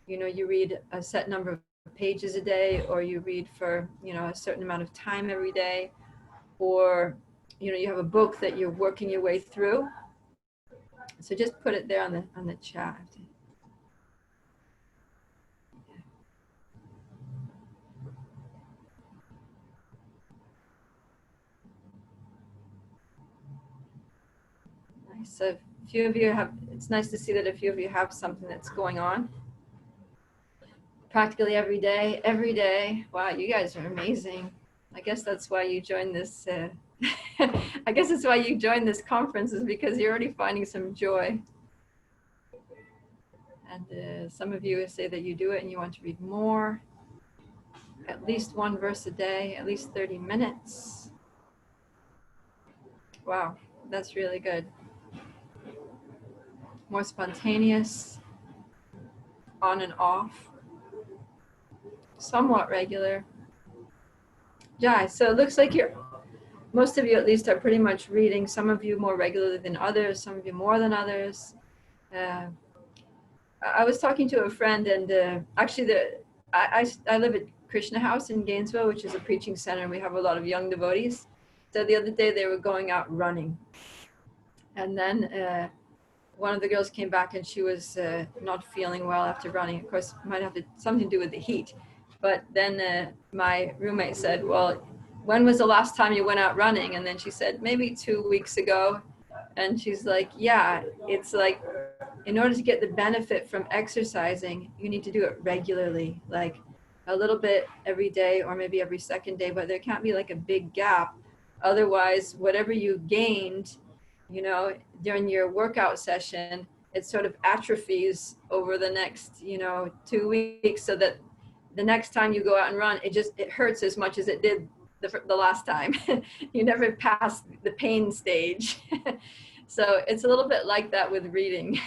you know, you read a set number of pages a day, or you read for, you know, a certain amount of time every day, or, you know, you have a book that you're working your way through. So just put it there on the chat. Nice. So a few of you have, it's nice to see that a few of you have something that's going on practically every day, every day. Wow, you guys are amazing. I guess that's why you joined this, I guess that's why you joined this conference, is because you're already finding some joy. And some of you say that you do it and you want to read more, at least one verse a day, at least 30 minutes. Wow, that's really good. More spontaneous, on and off, somewhat regular. Yeah, so it looks like most of you at least are pretty much reading, some of you more regularly than others, some of you more than others. I was talking to a friend, and actually I live at Krishna House in Gainesville, which is a preaching center, and we have a lot of young devotees. So the other day they were going out running, and then one of the girls came back and she was not feeling well after running. Of course, it might have something to do with the heat. But then my roommate said, well, when was the last time you went out running? And then she said, maybe 2 weeks ago. And she's like, yeah, it's like, in order to get the benefit from exercising, you need to do it regularly, like a little bit every day or maybe every second day, but there can't be like a big gap. Otherwise, whatever you gained, you know, during your workout session, it sort of atrophies over the next, you know, 2 weeks, so that the next time you go out and run, it hurts as much as it did the last time. You never passed the pain stage. So it's a little bit like that with reading.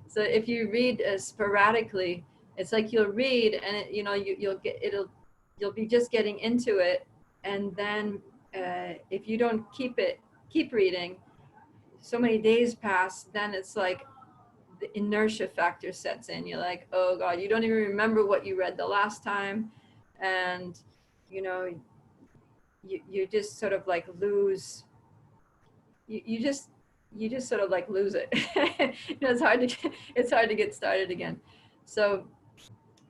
So if you read sporadically, it's like you'll read and it, you know, you'll be just getting into it, and then if you don't keep reading, so many days pass, then it's like the inertia factor sets in. You're like, oh God, you don't even remember what you read the last time. And, you know, you just sort of like lose, you just sort of like lose it. You know, it's hard to get started again. So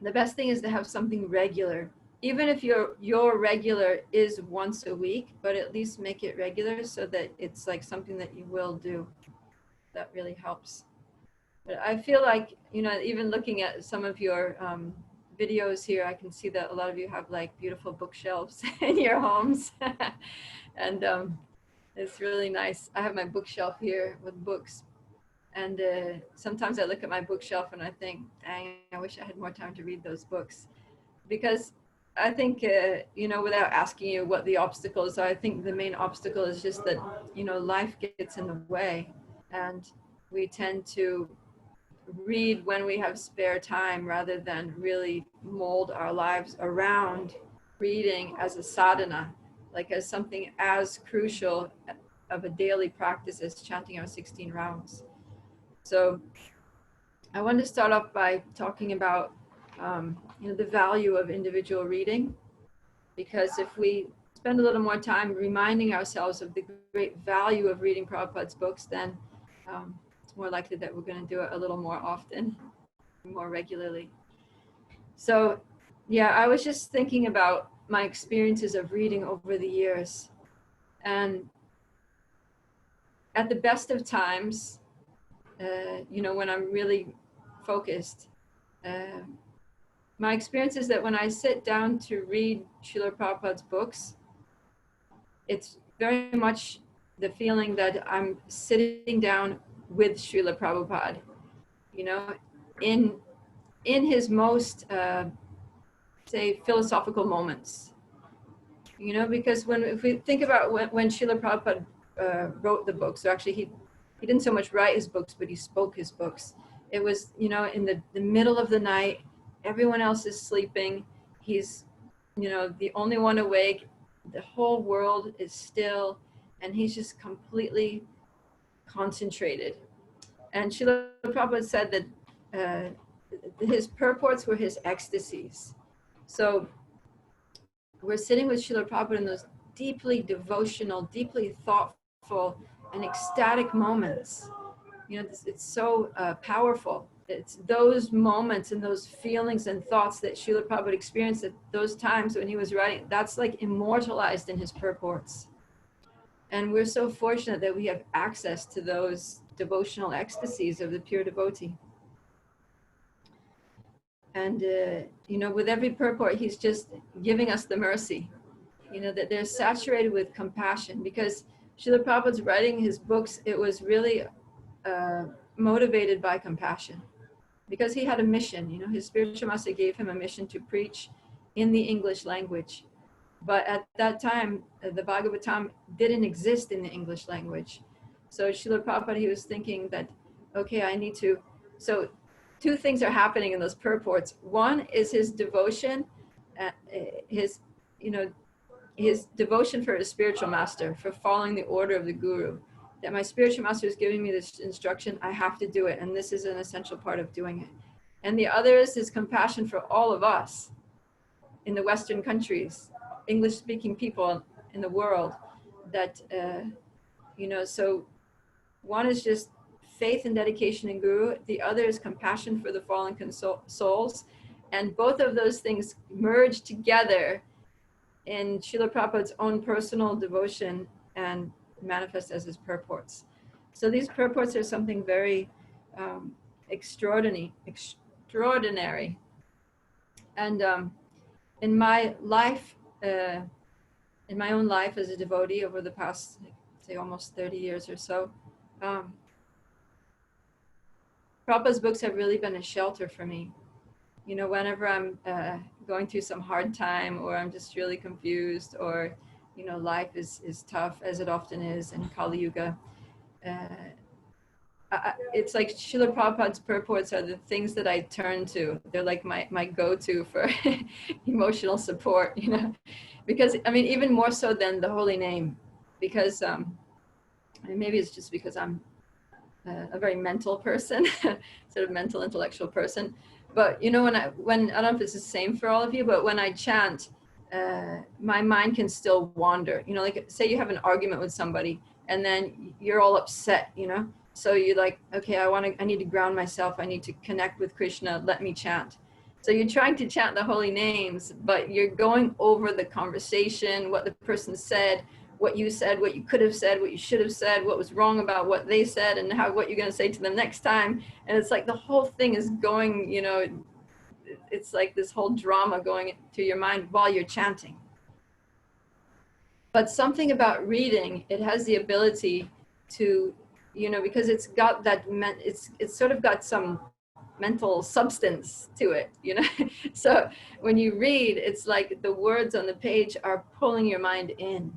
the best thing is to have something regular. Even if your regular is once a week, but at least make it regular so that it's like something that you will do. That really helps. But I feel like, you know, even looking at some of your videos here, I can see that a lot of you have like beautiful bookshelves in your homes. And it's really nice. I have my bookshelf here with books. And sometimes I look at my bookshelf and I think, dang, I wish I had more time to read those books. Because I think, you know, without asking you what the obstacles are, I think the main obstacle is just that, you know, life gets in the way. And we tend to read when we have spare time rather than really mold our lives around reading as a sadhana, like as something as crucial of a daily practice as chanting our 16 rounds. So I want to start off by talking about you know, the value of individual reading, because if we spend a little more time reminding ourselves of the great value of reading Prabhupada's books, then it's more likely that we're going to do it a little more often, more regularly. So yeah, I was just thinking about my experiences of reading over the years. And at the best of times, you know, when I'm really focused, my experience is that when I sit down to read Srila Prabhupada's books, it's very much the feeling that I'm sitting down with Srila Prabhupada, you know, in his most, say, philosophical moments, you know, because if we think about when Srila Prabhupada wrote the books, so actually he didn't so much write his books, but he spoke his books. It was, you know, in the middle of the night, everyone else is sleeping. He's, you know, the only one awake. The whole world is still, and he's just completely concentrated. And Srila Prabhupada said that his purports were his ecstasies. So we're sitting with Srila Prabhupada in those deeply devotional, deeply thoughtful, and ecstatic moments. You know, it's so powerful. It's those moments and those feelings and thoughts that Srila Prabhupada experienced at those times when he was writing, that's like immortalized in his purports. And we're so fortunate that we have access to those devotional ecstasies of the pure devotee. And, you know, with every purport, he's just giving us the mercy, you know, that they're saturated with compassion, because Srila Prabhupada's writing his books, it was really motivated by compassion, because he had a mission. You know, his spiritual master gave him a mission to preach in the English language. But at that time, the Bhagavatam didn't exist in the English language. So Srila Prabhupada, he was thinking that, okay, I need to, so two things are happening in those purports. One is his devotion, his, you know, his devotion for his spiritual master, for following the order of the guru. That my spiritual master is giving me this instruction, I have to do it, and this is an essential part of doing it. And the other is his compassion for all of us in the Western countries, English-speaking people in the world, that, you know, so one is just faith and dedication in Guru, the other is compassion for the fallen souls, and both of those things merge together in Srila Prabhupada's own personal devotion and manifest as his purports. So these purports are something very extraordinary. And in my life, in my own life as a devotee over the past, say, almost 30 years or so, Prabhupada's books have really been a shelter for me. You know, whenever I'm going through some hard time, or I'm just really confused, or, you know, life is tough, as it often is in Kali Yuga, it's like Srila Prabhupada's purports are the things that I turn to. They're like my go-to for emotional support, you know, because, I mean, even more so than the holy name, because maybe it's just because I'm a very mental person, sort of mental intellectual person. But you know, when I don't know if it's the same for all of you, but when I chant, my mind can still wander. You know, like say you have an argument with somebody, and then you're all upset. You know, so you're like, okay, I need to ground myself. I need to connect with Krishna. Let me chant. So you're trying to chant the holy names, but you're going over the conversation, what the person said, what you said, what you could have said, what you should have said, what was wrong about what they said, and what you're going to say to them next time. And it's like the whole thing is going, you know, it's like this whole drama going through your mind while you're chanting. But something about reading, it has the ability to, you know, because it's got that, it's sort of got some mental substance to it, you know. So when you read, it's like the words on the page are pulling your mind in.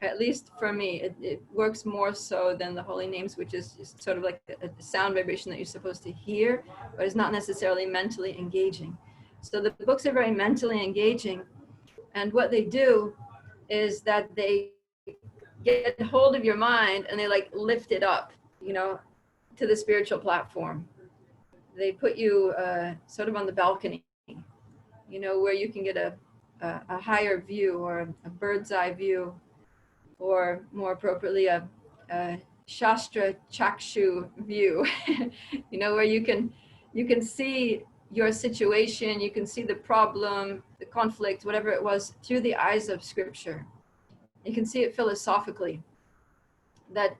At least for me, it works more so than the holy names, which is sort of like a sound vibration that you're supposed to hear, but it's not necessarily mentally engaging. So the books are very mentally engaging, and what they do is that they get hold of your mind and they like lift it up, you know, to the spiritual platform. They put you sort of on the balcony, you know, where you can get a higher view, or a bird's eye view, or more appropriately a Shastra Chakshu view, you know, where you can see your situation, you can see the problem, the conflict, whatever it was, through the eyes of scripture. You can see it philosophically. That,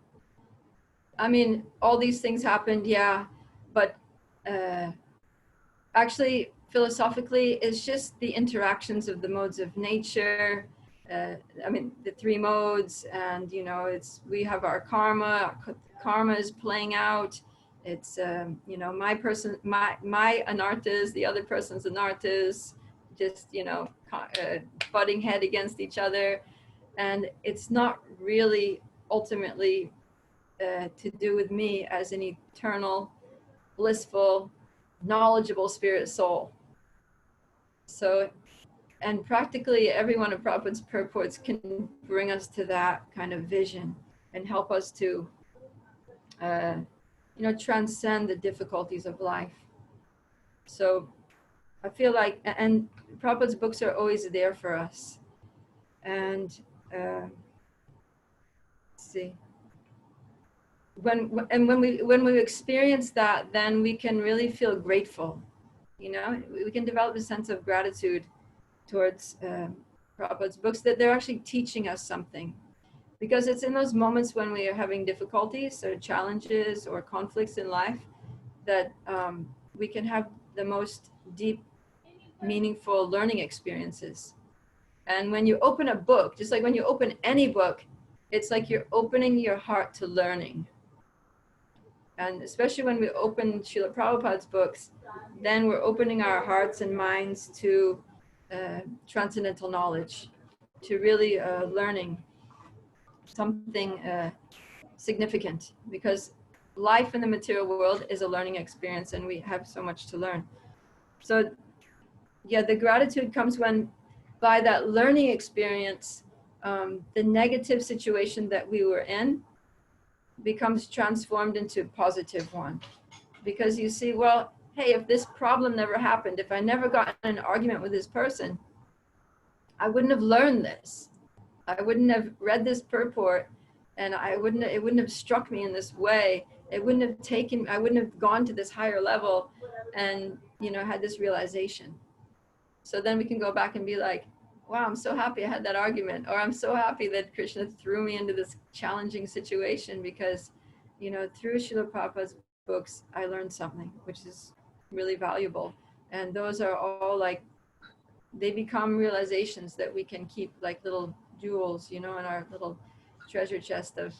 I mean, all these things happened, yeah, but actually philosophically it's just the interactions of the modes of nature. I mean, the three modes, and you know, we have our karma is playing out. It's you know, my anarthas, the other person's anarthas, just, you know, butting head against each other, and it's not really ultimately to do with me as an eternal, blissful, knowledgeable spirit soul. So, and practically every one of Prabhupada's purports can bring us to that kind of vision and help us to, you know, transcend the difficulties of life. So I feel like, and Prabhupada's books are always there for us. And let's see. When we experience that, then we can really feel grateful. You know, we can develop a sense of gratitude towards Prabhupada's books, that they're actually teaching us something. Because it's in those moments when we are having difficulties or challenges or conflicts in life that we can have the most deep, meaningful learning experiences. And when you open a book, just like when you open any book, it's like you're opening your heart to learning. And especially when we open Srila Prabhupada's books, then we're opening our hearts and minds to transcendental knowledge, to really learning something significant, because life in the material world is a learning experience and we have so much to learn. So yeah, the gratitude comes when, by that learning experience, the negative situation that we were in becomes transformed into a positive one. Because you see, well, hey, if this problem never happened, if I never got in an argument with this person, I wouldn't have learned this. I wouldn't have read this purport, and it wouldn't have struck me in this way. I wouldn't have gone to this higher level and, you know, had this realization. So then we can go back and be like, wow, I'm so happy I had that argument, or I'm so happy that Krishna threw me into this challenging situation, because, you know, through Srila Prabhupada's books, I learned something which is really valuable. And those are all like, they become realizations that we can keep like little jewels, you know, in our little treasure chest of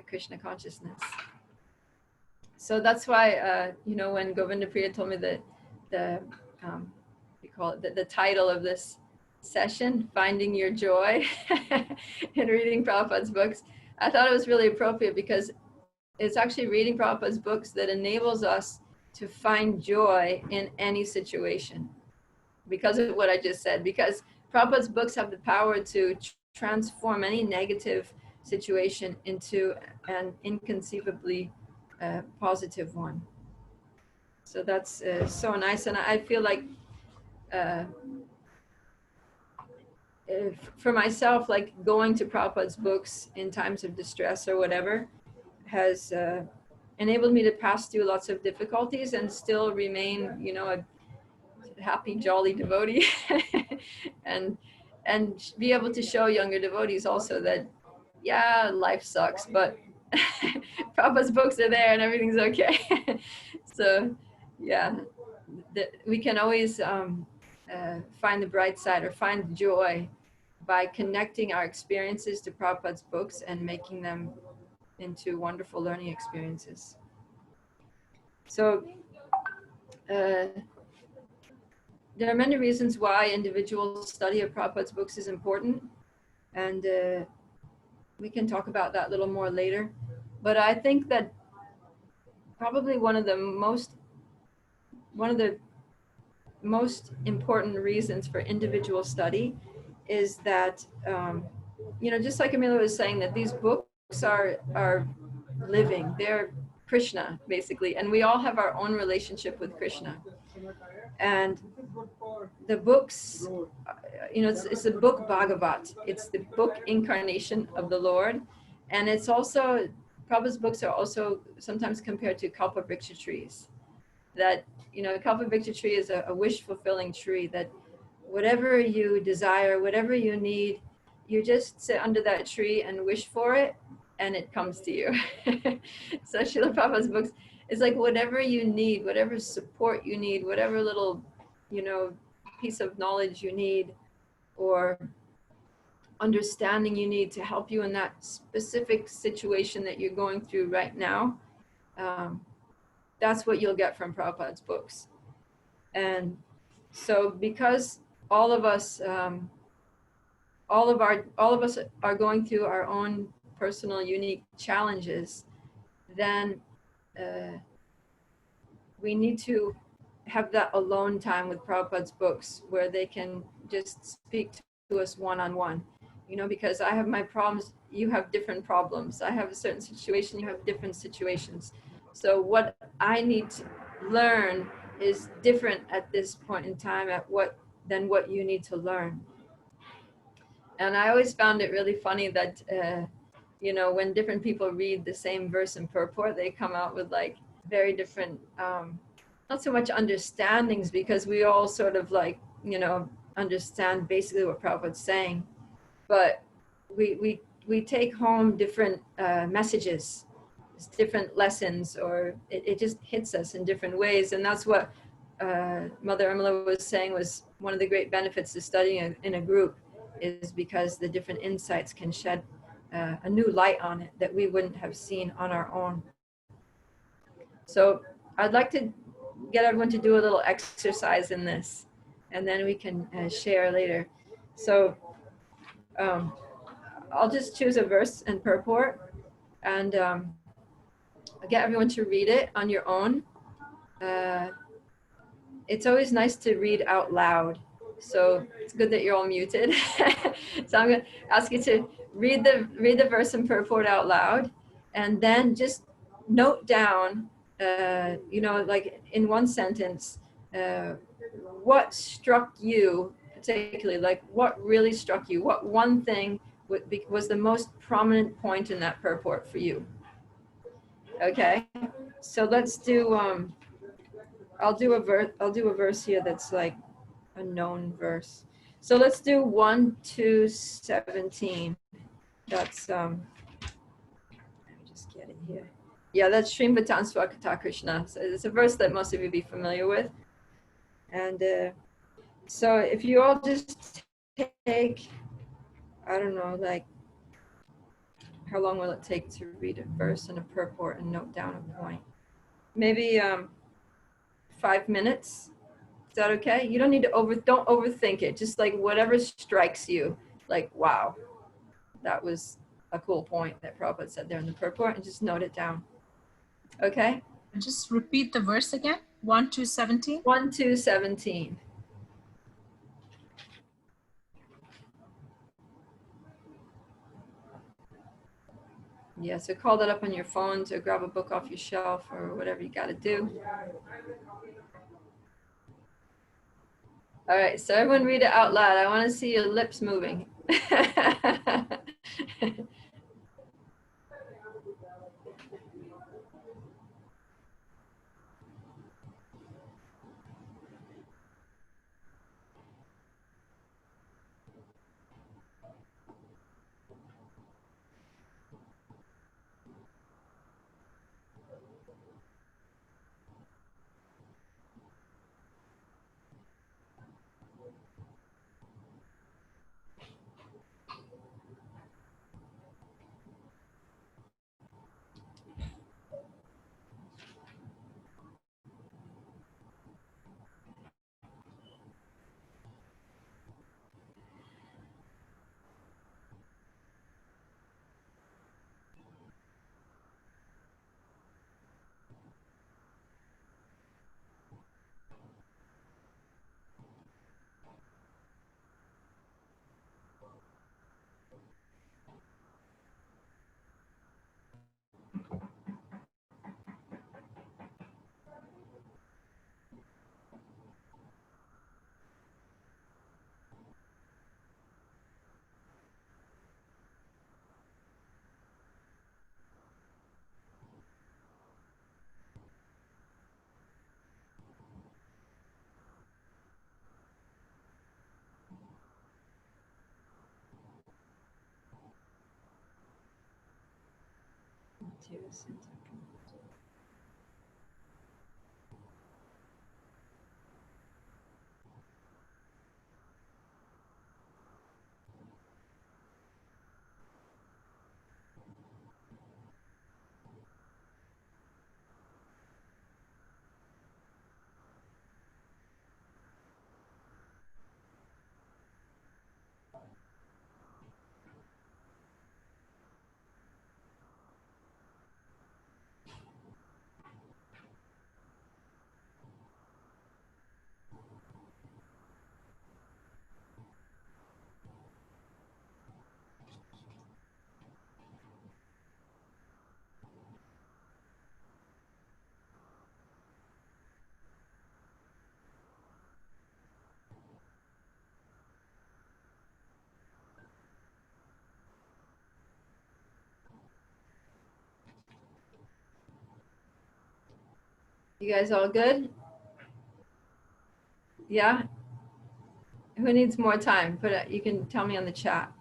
Krishna consciousness. So that's why, you know, when Govinda Priya told me that the title of this session, Finding Your Joy in Reading Prabhupada's books, I thought it was really appropriate, because it's actually reading Prabhupada's books that enables us to find joy in any situation, because of what I just said. Because Prabhupada's books have the power to transform any negative situation into an inconceivably positive one. So that's so nice. And I feel like for myself, like going to Prabhupada's books in times of distress or whatever has enabled me to pass through lots of difficulties and still remain, you know, a happy, jolly devotee, and be able to show younger devotees also that, yeah, life sucks, but Prabhupada's books are there and everything's okay. So, yeah, we can always find the bright side or find joy by connecting our experiences to Prabhupada's books and making them into wonderful learning experiences. So there are many reasons why individual study of Prabhupada's books is important, and we can talk about that a little more later. But I think that probably one of the most important reasons for individual study is that you know, just like Amila was saying, that these books are living, they're Krishna basically, and we all have our own relationship with Krishna. And the books, you know, it's the book Bhagavat, it's the book incarnation of the Lord. And it's also, Prabhupada's books are also sometimes compared to Kalpavriksha trees, that, you know, Kalpavriksha tree is a wish-fulfilling tree, that whatever you desire, whatever you need, you just sit under that tree and wish for it, and it comes to you. So Srila Prabhupada's books is like whatever you need, whatever support you need, whatever little, you know, piece of knowledge you need or understanding you need to help you in that specific situation that you're going through right now. That's what you'll get from Prabhupada's books. And so because all of us are going through our own personal unique challenges, then we need to have that alone time with Prabhupada's books where they can just speak to us one-on-one. You know, because I have my problems, you have different problems. I have a certain situation, you have different situations. So what I need to learn is different at this point in time than what you need to learn. And I always found it really funny that, you know, when different people read the same verse and purport, they come out with like very different, not so much understandings, because we all sort of like, you know, understand basically what Prabhupada's saying, but we take home different messages, different lessons, or it just hits us in different ways. And that's what Mother Amala was saying was one of the great benefits of studying in a group, is because the different insights can shed a new light on it that we wouldn't have seen on our own. So I'd like to get everyone to do a little exercise in this, and then we can share later. So I'll just choose a verse and purport, and get everyone to read it on your own. It's always nice to read out loud, so it's good that you're all muted. So I'm going to ask you to read the verse and purport out loud, and then just note down, you know, like in one sentence, what struck you particularly, like what really struck you, what one thing was the most prominent point in that purport for you. Okay, so let's do I'll do a verse here that's like a known verse. So let's do 1-17. That's let me just get it here. Yeah, that's Srimvatan Swakata Krishna. So it's a verse that most of you be familiar with. And so if you all just take, I don't know, like, how long will it take to read a verse and a purport and note down a point? Maybe 5 minutes. Is that okay? You don't need to don't overthink it. Just like whatever strikes you, like, wow, that was a cool point that Prabhupada said there in the purport, and just note it down. Okay? Just repeat the verse again. 1-17. 1-17. Yeah, so call that up on your phone to grab a book off your shelf or whatever you got to do. All right, so everyone read it out loud. I want to see your lips moving. You guys all good? Yeah? Who needs more time? You can tell me on the chat.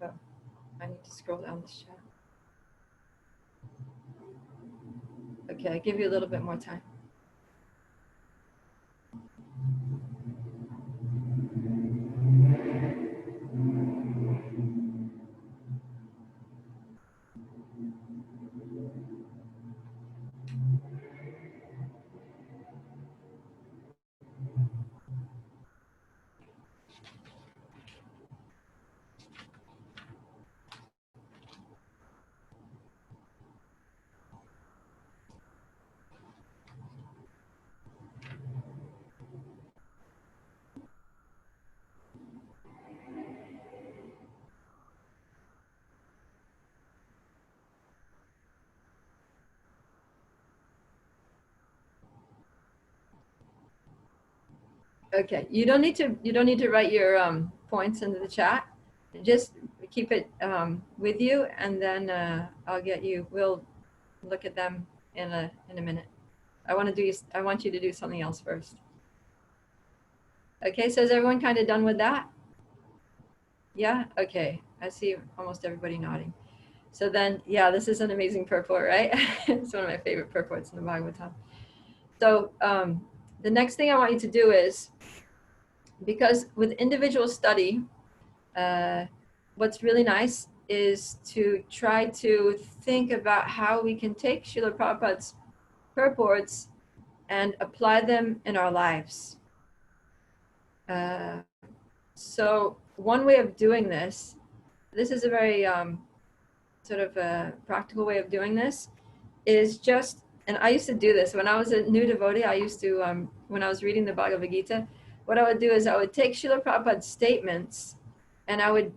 Oh, I need to scroll down this chat. Okay, I'll give you a little bit more time. Okay, you don't need to write your points into the chat. Just keep it with you, and then we'll look at them in a minute. I want you to do something else first. Okay, so is everyone kind of done with that? Yeah, okay. I see almost everybody nodding. So then, yeah, this is an amazing purport, right? It's one of my favorite purports in the Bhagavatam. So the next thing I want you to do is, because with individual study, what's really nice is to try to think about how we can take Srila Prabhupada's purports and apply them in our lives. So one way of doing this is a very sort of a practical way of doing this, is just, and I used to do this when I was a new devotee. I used to, when I was reading the Bhagavad Gita, what I would do is I would take Srila Prabhupada's statements and I would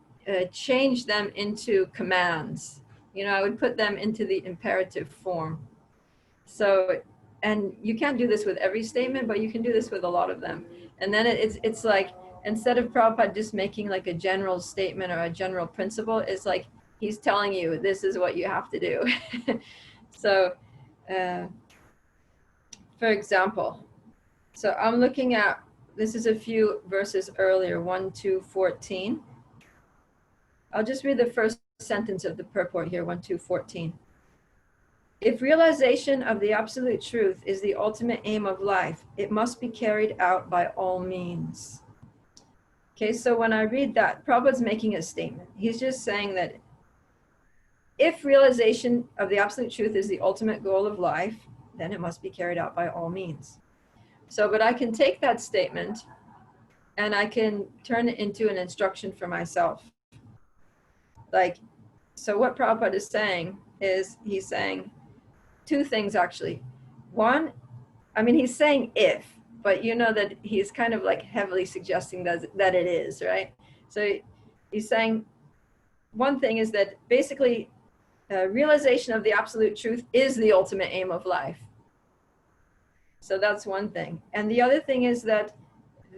change them into commands. You know, I would put them into the imperative form. So, and you can't do this with every statement, but you can do this with a lot of them. And then it's like, instead of Prabhupada just making like a general statement or a general principle, it's like he's telling you this is what you have to do. So, for example, so I'm looking at, this is a few verses earlier, 1, 2, 14. I'll just read the first sentence of the purport here, 1, 2, 14. If realization of the absolute truth is the ultimate aim of life, it must be carried out by all means. Okay, so when I read that, Prabhupada's making a statement. He's just saying that if realization of the absolute truth is the ultimate goal of life, then it must be carried out by all means. So, but I can take that statement and I can turn it into an instruction for myself. Like, so what Prabhupada is saying is, he's saying two things actually. One, I mean, he's saying if, but you know that he's kind of like heavily suggesting that it is, right? So he's saying one thing is that basically realization of the absolute truth is the ultimate aim of life. So that's one thing. And the other thing is that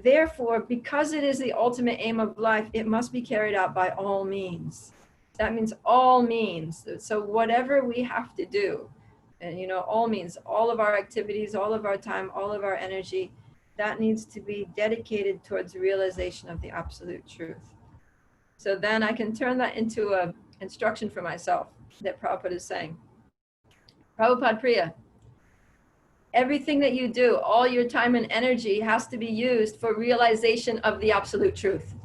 therefore, because it is the ultimate aim of life, it must be carried out by all means. That means all means. So whatever we have to do, and you know, all means, all of our activities, all of our time, all of our energy, that needs to be dedicated towards realization of the absolute truth. So then I can turn that into an instruction for myself that Prabhupada is saying. Prabhupada Priya, everything that you do, all your time and energy has to be used for realization of the absolute truth.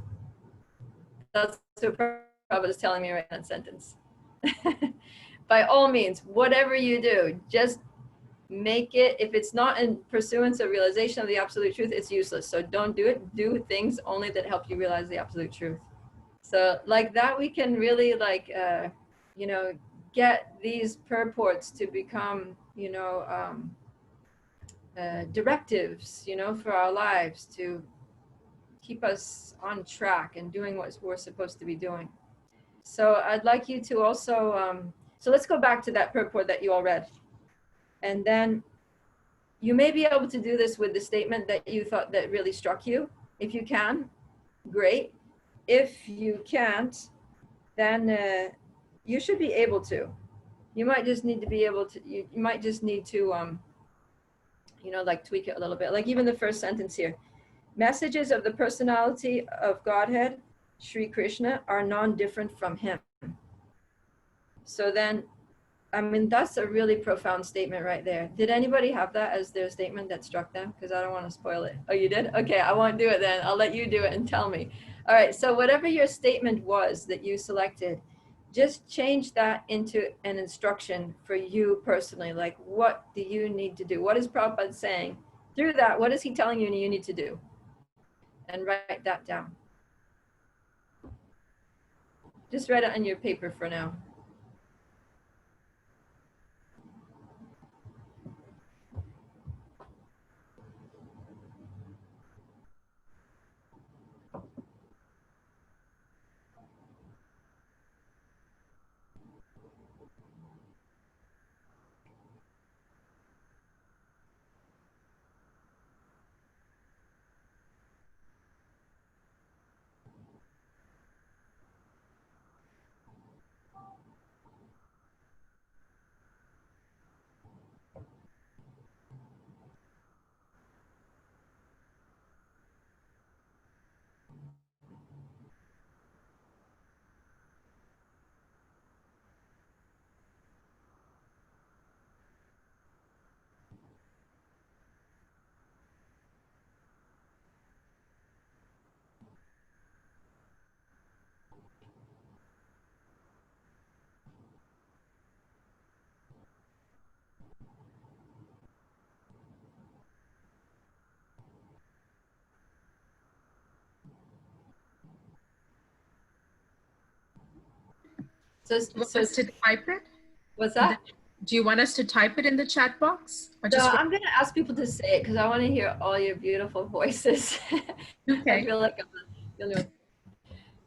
That's what Prabhupada is telling me right in that sentence. By all means, whatever you do, just make it, if it's not in pursuance of realization of the absolute truth, it's useless. So don't do it. Do things only that help you realize the absolute truth. So like that, we can really like, you know, get these purports to become, you know, directives, you know, for our lives to keep us on track and doing what we're supposed to be doing. So I'd like you to also, so let's go back to that purport that you all read. And then you may be able to do this with the statement that you thought that really struck you. If you can, great. If you can't, then you should be able to. You might just need to be able to, you might just need to, you know, like tweak it a little bit. Like even the first sentence here. Messages of the personality of Godhead, Sri Krishna, are non-different from him. So then, I mean, that's a really profound statement right there. Did anybody have that as their statement that struck them? Because I don't want to spoil it. Oh, you did? Okay, I won't do it then. I'll let you do it and tell me. All right, so whatever your statement was that you selected, just change that into an instruction for you personally. Like, what do you need to do? What is Prabhupada saying? Through that, what is he telling you you need to do? And write that down. Just write it on your paper for now. So, Do you want so us to type it? what's that? Do you want us to type it in the chat box? Or So just I'm going to ask people to say it because I want to hear all your beautiful voices. I okay. feel like I'm the only one.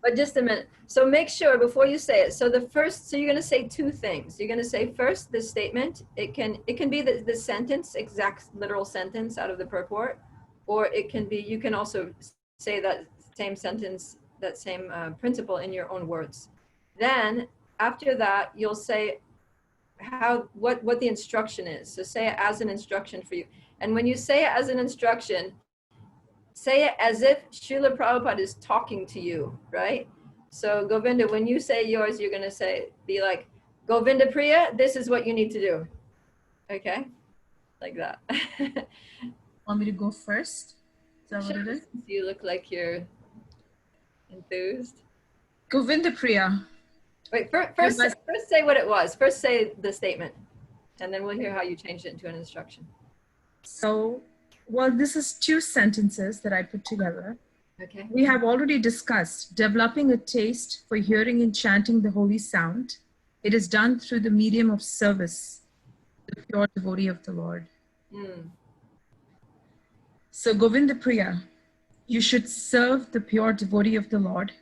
But just a minute. So make sure before you say it. So so you're going to say two things. You're going to say first the statement. It can be the sentence, exact literal sentence out of the purport, or it can be, you can also say that same sentence, that same principle in your own words. Then after that, you'll say what the instruction is. So say it as an instruction for you. And when you say it as an instruction, say it as if Srila Prabhupada is talking to you, right? So Govinda, when you say yours, you're going to be like, Govinda Priya, this is what you need to do. Okay? Like that. Want me to go first? Is that what it is? You look like you're enthused. Govinda Priya. Wait, first say what it was. First say the statement. And then we'll hear how you changed it into an instruction. So, well, this is two sentences that I put together. Okay. We have already discussed developing a taste for hearing and chanting the holy sound. It is done through the medium of service, the pure devotee of the Lord. Mm. So, Govinda Priya, you should serve the pure devotee of the Lord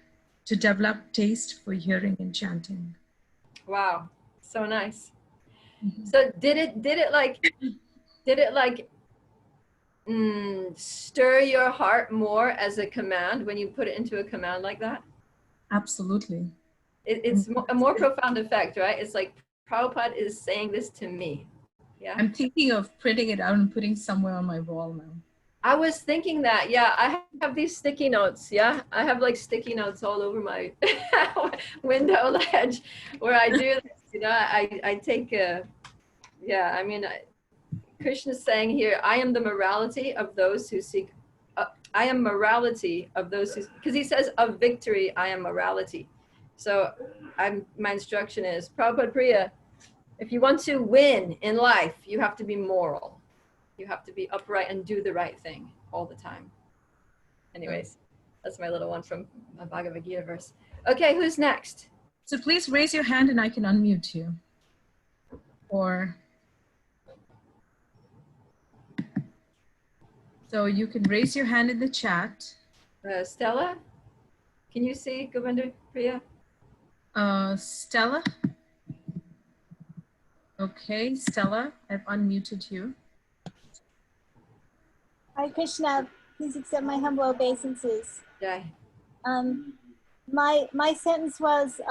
to develop taste for hearing and chanting. Wow, so nice. So did it like stir your heart more as a command when you put it into a command like that? Absolutely. It's a more profound effect, right? It's like Prabhupada is saying this to me. Yeah. I'm thinking of printing it out and putting somewhere on my wall now. I was thinking that, yeah, I have these sticky notes. Yeah, I have like sticky notes all over my window ledge where I do this. You know, I take yeah, I mean, Krishna's saying here, I am the morality of those who seek, I am morality of those who, because he says of victory, I am morality. So my instruction is, Prabhupada Priya, if you want to win in life, you have to be moral. You have to be upright and do the right thing all the time. Anyways, that's my little one from a Bhagavad Gita verse. Okay, who's next? So please raise your hand and I can unmute you. Or, so you can raise your hand in the chat. Stella, can you see Govinda Priya? Stella? Okay, Stella, I've unmuted you. Hare Krishna, please accept my humble obeisances. Yeah. My sentence was,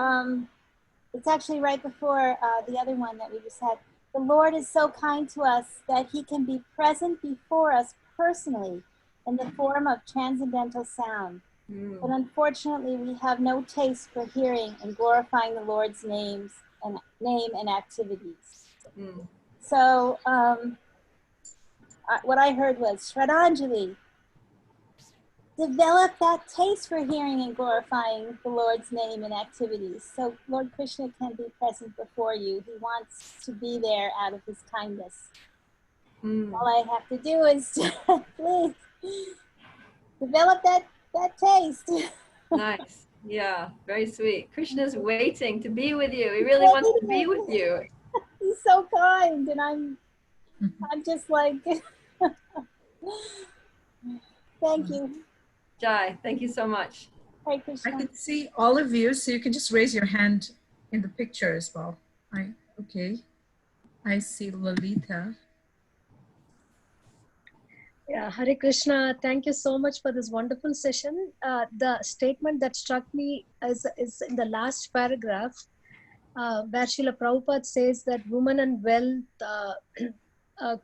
it's actually right before the other one that we just had. The Lord is so kind to us that he can be present before us personally in the form of transcendental sound. But unfortunately, we have no taste for hearing and glorifying the Lord's name and activities. So what I heard was, Shraddhanjali, develop that taste for hearing and glorifying the Lord's name and activities. So Lord Krishna can be present before you. He wants to be there out of his kindness. All I have to do is please develop that taste. Nice. Yeah, very sweet. Krishna's waiting to be with you. He really wants to be with you. He's so kind, and I'm just like, thank you. Jai, thank you so much. Hare Krishna. I can see all of you, so you can just raise your hand in the picture as well. Okay. I see Lalita. Yeah, Hare Krishna, thank you so much for this wonderful session. The statement that struck me is in the last paragraph, where Srila Prabhupada says that woman and wealth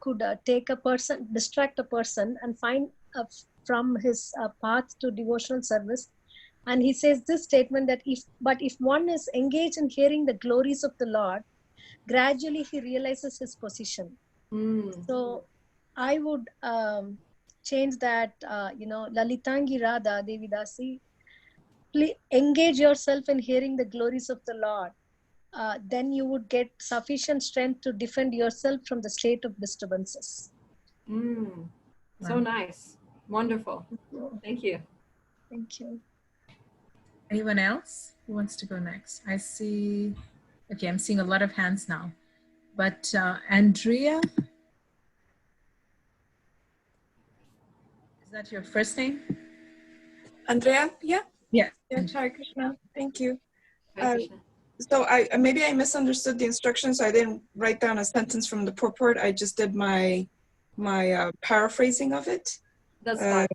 could distract a person and find from his path to devotional service. And he says this statement that if one is engaged in hearing the glories of the Lord, gradually he realizes his position. So I would change that, Lalitangi Radha Devidasi, please engage yourself in hearing the glories of the Lord. Then you would get sufficient strength to defend yourself from the state of disturbances. So nice. Wonderful. Thank you. Thank you. Anyone else who wants to go next? I see, okay, I'm seeing a lot of hands now. But Andrea, is that your first name? Andrea, yeah. Yes. Yeah, Hare Krishna. Thank you. Hare Krishna. So I maybe I misunderstood the instructions. I didn't write down a sentence from the purport. I just did my paraphrasing of it. That's fine.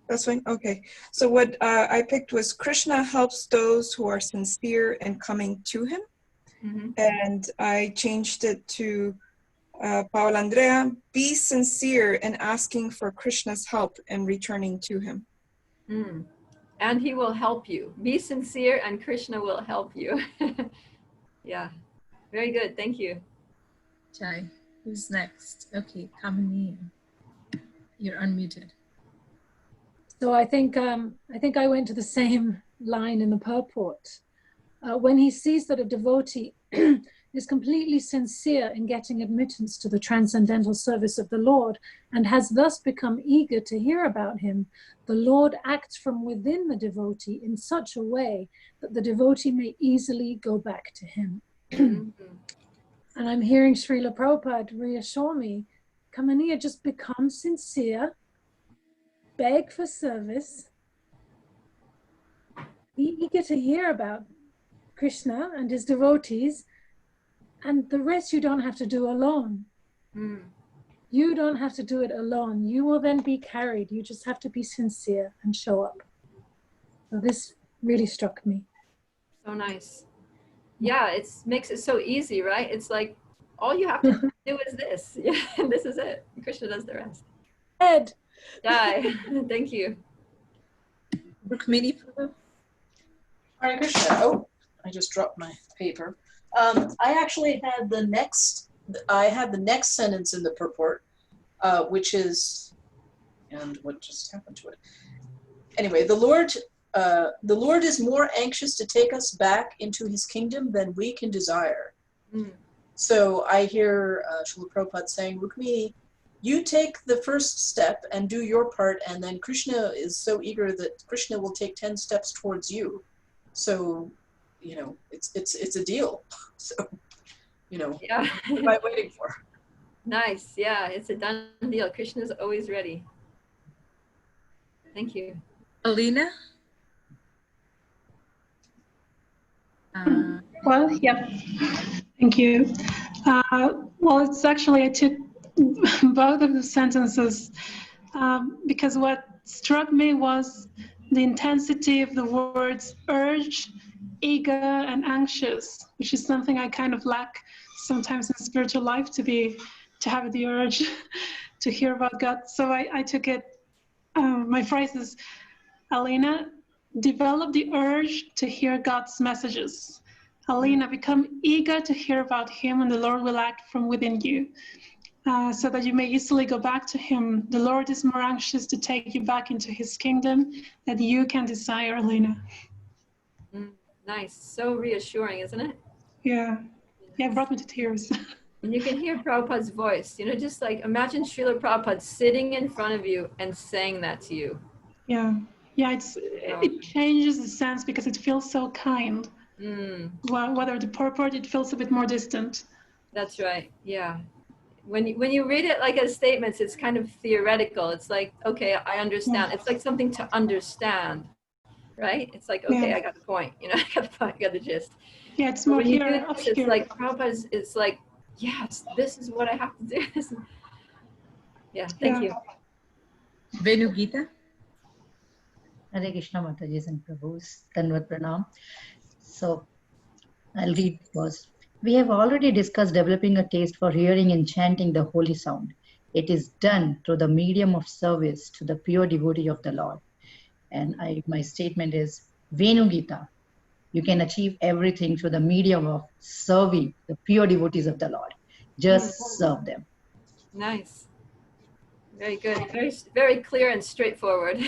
That's fine. Okay. So what I picked was Krishna helps those who are sincere in coming to him, and I changed it to Paul Andrea, be sincere in asking for Krishna's help and returning to him. And he will help you. Be sincere and Krishna will help you. Yeah, very good. Thank you. Jai, who's next? Okay, Kamini, you're unmuted. So I think I went to the same line in the purport. When he sees that a devotee is completely sincere in getting admittance to the transcendental service of the Lord and has thus become eager to hear about him, the Lord acts from within the devotee in such a way that the devotee may easily go back to him. And I'm hearing Srila Prabhupada reassure me, Kamaniya, just become sincere, beg for service, be eager to hear about Krishna and his devotees, and the rest you don't have to do alone. You don't have to do it alone. You will then be carried. You just have to be sincere and show up. So this really struck me. So nice. Yeah, it makes it so easy, right? It's like all you have to do is this. Yeah, and this is it. Krishna does the rest. Ed. Jai. Thank you. Rukmini. Hare Krishna. Oh, I just dropped my paper. I actually had the next sentence in the purport, which is, and what just happened to it? Anyway, the Lord is more anxious to take us back into his kingdom than we can desire. So I hear Srila Prabhupada saying, Rukmini, you take the first step and do your part, and then Krishna is so eager that Krishna will take 10 steps towards you. So, you know, it's a deal. So, you know, yeah. What am I waiting for? Nice. Yeah, it's a done deal. Krishna's always ready. Thank you. Alina? Well, yeah, thank you. Well, it's actually, I took both of the sentences because what struck me was the intensity of the words urge, eager, and anxious, which is something I kind of lack sometimes in spiritual life, to have the urge to hear about God. So I took it, my phrase is, Alina, develop the urge to hear God's messages. Alina, become eager to hear about him, and the Lord will act from within you, so that you may easily go back to him. The Lord is more anxious to take you back into his kingdom than you can desire, Alina. Nice. So reassuring, isn't it? Yeah. Yeah, it brought me to tears. And you can hear Prabhupada's voice. You know, just like imagine Srila Prabhupada sitting in front of you and saying that to you. Yeah. Yeah, it changes the sense because it feels so kind. Well, whether the purport, it feels a bit more distant. That's right. Yeah. When you read it like as statements, it's kind of theoretical. It's like, okay, I understand. Yeah. It's like something to understand, right? It's like, okay, Yeah. I got the point. You know, I got the point. I got the gist. Yeah, it's But more when you here. do this, it's like Prabhupada's. It's like, yes, this is what I have to do. Yeah. Thank you. Venu Gita. Hare Krishna Mataji's and Prabhu's. Tanvat Pranam. So I'll read first. We have already discussed developing a taste for hearing and chanting the holy sound. It is done through the medium of service to the pure devotee of the Lord. And my statement is Venu Gita. You can achieve everything through the medium of serving the pure devotees of the Lord. Just serve them. Nice. Very good. Very, very clear and straightforward.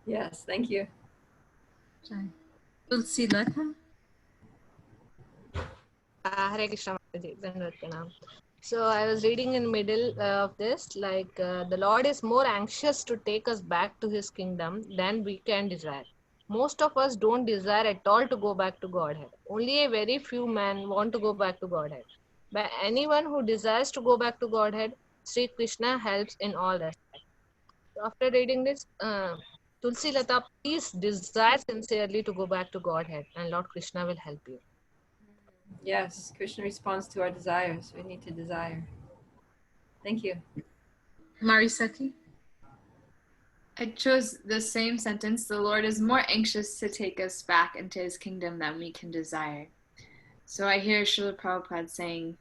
Yes, thank you. Tulsi Latha. Hare Krishna Mataji, Dandavat Pranam. So I was reading in middle of this, like the Lord is more anxious to take us back to his kingdom than we can desire. most of us don't desire at all to go back to Godhead. Only a very few men want to go back to Godhead. But anyone who desires to go back to Godhead, Sri Krishna helps in all aspects. So after reading this, Tulsi Lata, please desire sincerely to go back to Godhead, and Lord Krishna will help you. Yes, Krishna responds to our desires. We need to desire. Thank you. Marisaki? I chose the same sentence. The Lord is more anxious to take us back into his kingdom than we can desire. So I hear Srila Prabhupada saying,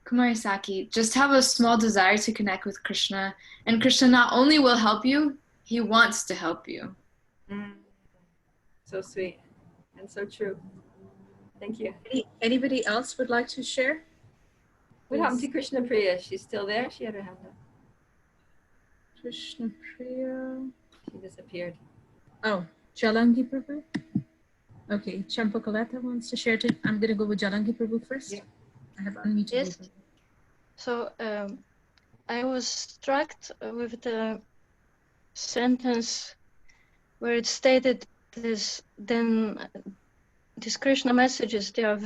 Kumarisaki, just have a small desire to connect with Krishna, and Krishna not only will help you, he wants to help you. So sweet and so true. Thank you. Anybody else would like to share? What happened to Krishna Priya? She's still there? She had her hand up. Krishna Priya. She disappeared. Oh, Jalangi Prabhu? Okay, Champakalata wants to share it. I'm going to go with Jalangi Prabhu first. Yeah. I have unmuted. Yes. So I was struck with the sentence where it stated this, then these Krishna messages, they are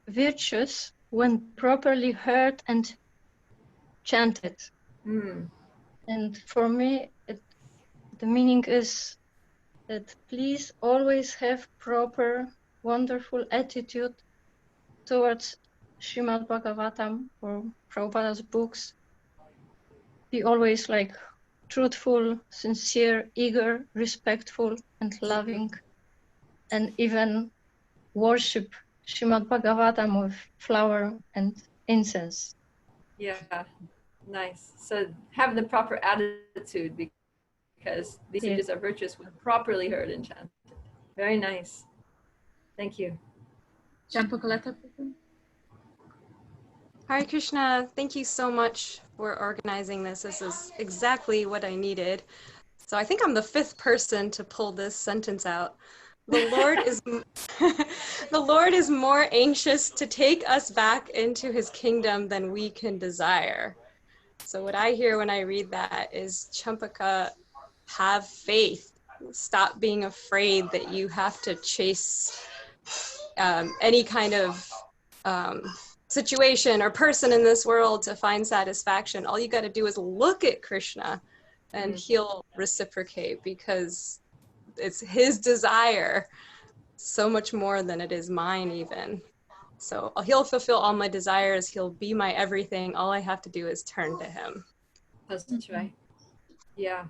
virtuous when properly heard and chanted. And for me, the meaning is that please always have proper, wonderful attitude towards Srimad Bhagavatam or Prabhupada's books. Be always like truthful, sincere, eager, respectful, and loving, and even worship Srimad Bhagavatam with flower and incense. Yeah, nice. So have the proper attitude because these messages are virtuous when properly heard and chanted. Very nice. Thank you. Champakalata. Hare Krishna, thank you so much for organizing this. This is exactly what I needed. So I think I'm the fifth person to pull this sentence out. The Lord is the Lord is more anxious to take us back into his kingdom than we can desire. So what I hear when I read that is, Champaka, have faith. Stop being afraid that you have to chase any kind of situation or person in this world to find satisfaction. All you got to do is look at Krishna and he'll reciprocate, because it's his desire so much more than it is mine even. So he'll fulfill all my desires. He'll be my everything. All I have to do is turn to him. That's right. Yeah.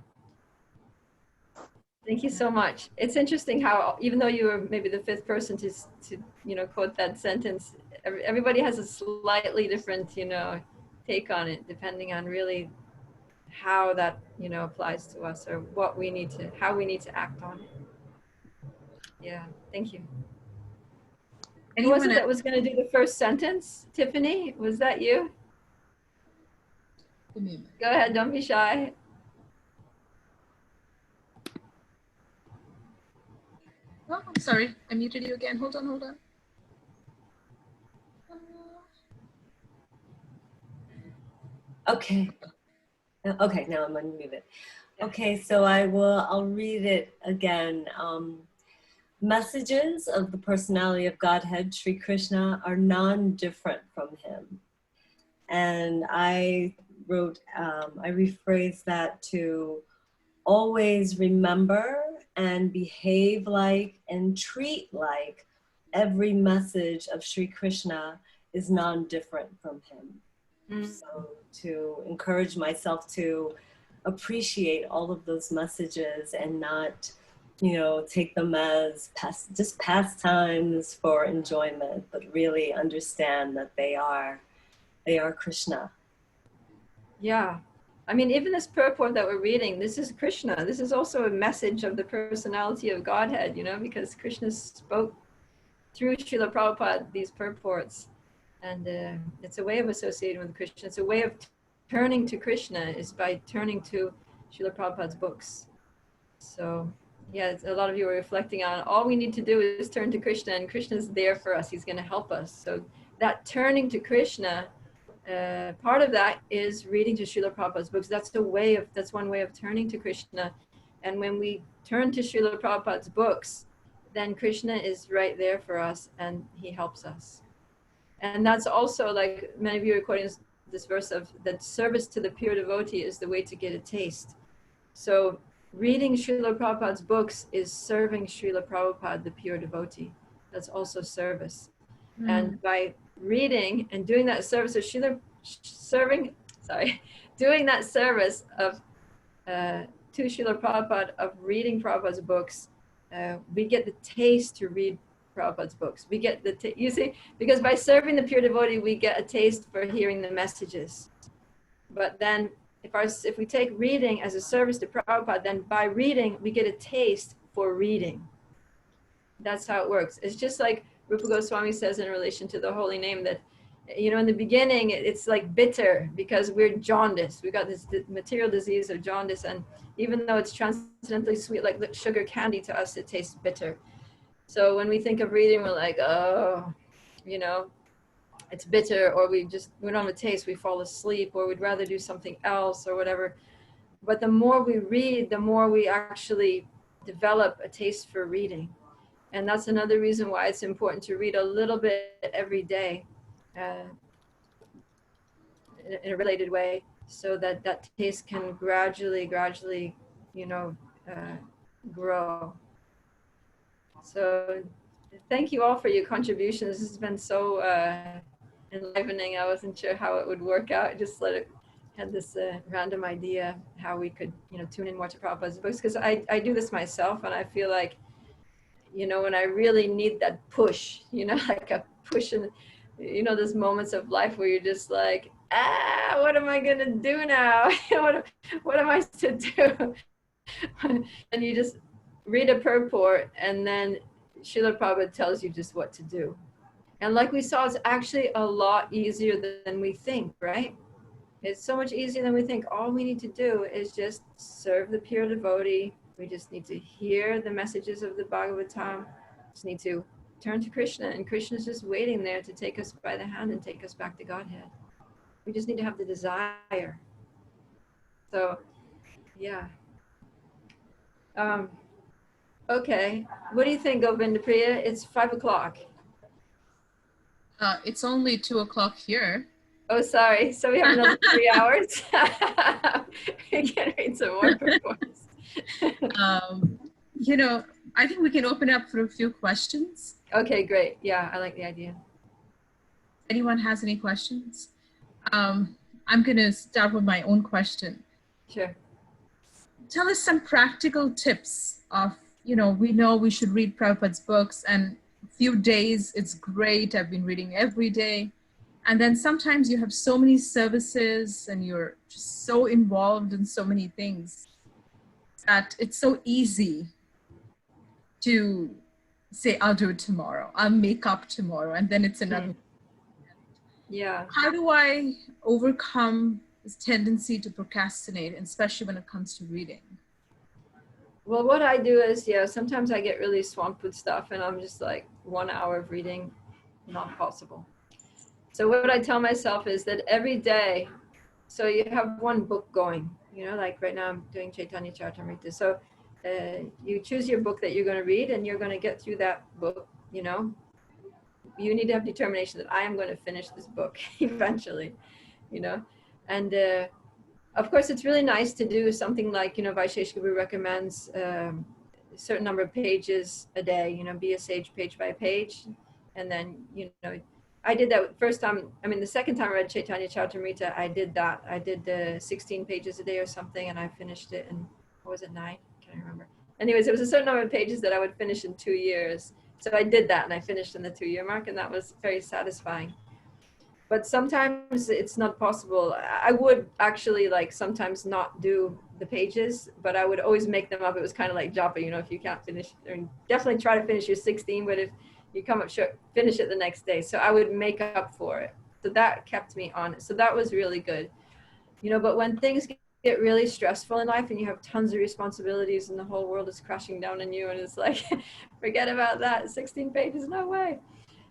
Thank you so much. It's interesting how, even though you were maybe the fifth person to quote that sentence, everybody has a slightly different, take on it, depending on really how that, applies to us, or how we need to act on it. Yeah, thank you. Who was it that was going to do the first sentence? Tiffany, was that you? Go ahead, don't be shy. Oh, I'm sorry. I muted you again. Hold on. Okay. Okay, now I'm unmuted. Okay, so I'll read it again. Messages of the personality of Godhead, Sri Krishna, are non-different from him. And I rephrased that to always remember and behave like and treat like every message of Sri Krishna is non-different from him. So to encourage myself to appreciate all of those messages and not, take them as just pastimes for enjoyment, but really understand that they are Krishna. Yeah. I mean, even this purport that we're reading, this is Krishna. This is also a message of the personality of Godhead, because Krishna spoke through Srila Prabhupada these purports. And it's a way of associating with Krishna. It's a way of turning to Krishna is by turning to Srila Prabhupada's books. So, yeah, a lot of you are reflecting on all we need to do is turn to Krishna, and Krishna's there for us. He's going to help us. So that turning to Krishna, part of that is reading to Srila Prabhupada's books. That's one way of turning to Krishna. And when we turn to Srila Prabhupada's books, then Krishna is right there for us and he helps us. And that's also, like many of you are quoting this verse of that service to the pure devotee is the way to get a taste. So reading Srila Prabhupada's books is serving Srila Prabhupada, the pure devotee. That's also service. And by reading and doing that service of doing that service of to Srila Prabhupada, of reading Prabhupada's books, we get the taste to read Prabhupada's books. We get the you see, because by serving the pure devotee, we get a taste for hearing the messages. But then if we take reading as a service to Prabhupada, then by reading, we get a taste for reading. That's how it works. It's just like Rupa Goswami says in relation to the holy name that, you know, in the beginning, it's like bitter because we're jaundiced. We got this material disease of jaundice. And even though it's transcendently sweet, like sugar candy to us, it tastes bitter. So when we think of reading, we're like, oh, you know, it's bitter, or we don't have a taste, we fall asleep, or we'd rather do something else or whatever. But the more we read, the more we actually develop a taste for reading. And that's another reason why it's important to read a little bit every day in a related way, so that that taste can gradually, you know, grow. So thank you all for your contributions. This has been so enlivening. I wasn't sure how it would work out. I just had this random idea how we could, you know, tune in more to Prabhupada's books, because I do this myself, and I feel like, you know, when I really need that push, you know, like a push in, you know, there's moments of life where you're just like, what am I gonna do now? what am I to do? And you just read a purport, and then Srila Prabhupada tells you just what to do. And like we saw, it's actually a lot easier than we think, right? It's so much easier than we think. All we need to do is just serve the pure devotee. We just need to hear the messages of the Bhagavatam. Just need to turn to Krishna, and Krishna's just waiting there to take us by the hand and take us back to Godhead. We just need to have the desire. So, yeah. Okay. What do you think, Govindapriya? It's 5 o'clock. It's only 2 o'clock here. Oh, sorry. So we have another 3 hours. We can read some more reports. You know, I think we can open up for a few questions. Okay, great. Yeah, I like the idea. Anyone has any questions? I'm going to start with my own question. Sure. Tell us some practical tips of, you know we should read Prabhupada's books, and a few days it's great. I've been reading every day. And then sometimes you have so many services and you're just so involved in so many things that it's so easy to say, I'll do it tomorrow. I'll make up tomorrow. And then it's another. Yeah. How do I overcome this tendency to procrastinate, especially when it comes to reading? Well, what I do is, sometimes I get really swamped with stuff and I'm just like 1 hour of reading, not possible. So what I tell myself is that every day, so you have one book going, like right now I'm doing Chaitanya Charitamrita. So you choose your book that you're going to read and you're going to get through that book, You need to have determination that I am going to finish this book eventually, And of course, it's really nice to do something like, Vaishnavi Guru recommends a certain number of pages a day, be a sage page by page. And then, I did that first time. I mean, the second time I read Chaitanya Charitamrita, I did that. I did 16 pages a day or something, and I finished it in, what was it, 9? I can't remember. Anyways, it was a certain number of pages that I would finish in 2 years. So I did that, and I finished in the 2-year mark, and that was very satisfying. But sometimes it's not possible. I would actually sometimes not do the pages, but I would always make them up. It was kind of like japa, if you can't finish, definitely try to finish your 16, but if you come up short, finish it the next day. So I would make up for it. So that kept me on it. So that was really good. But when things get really stressful in life and you have tons of responsibilities and the whole world is crashing down on you and it's like, forget about that, 16 pages, no way.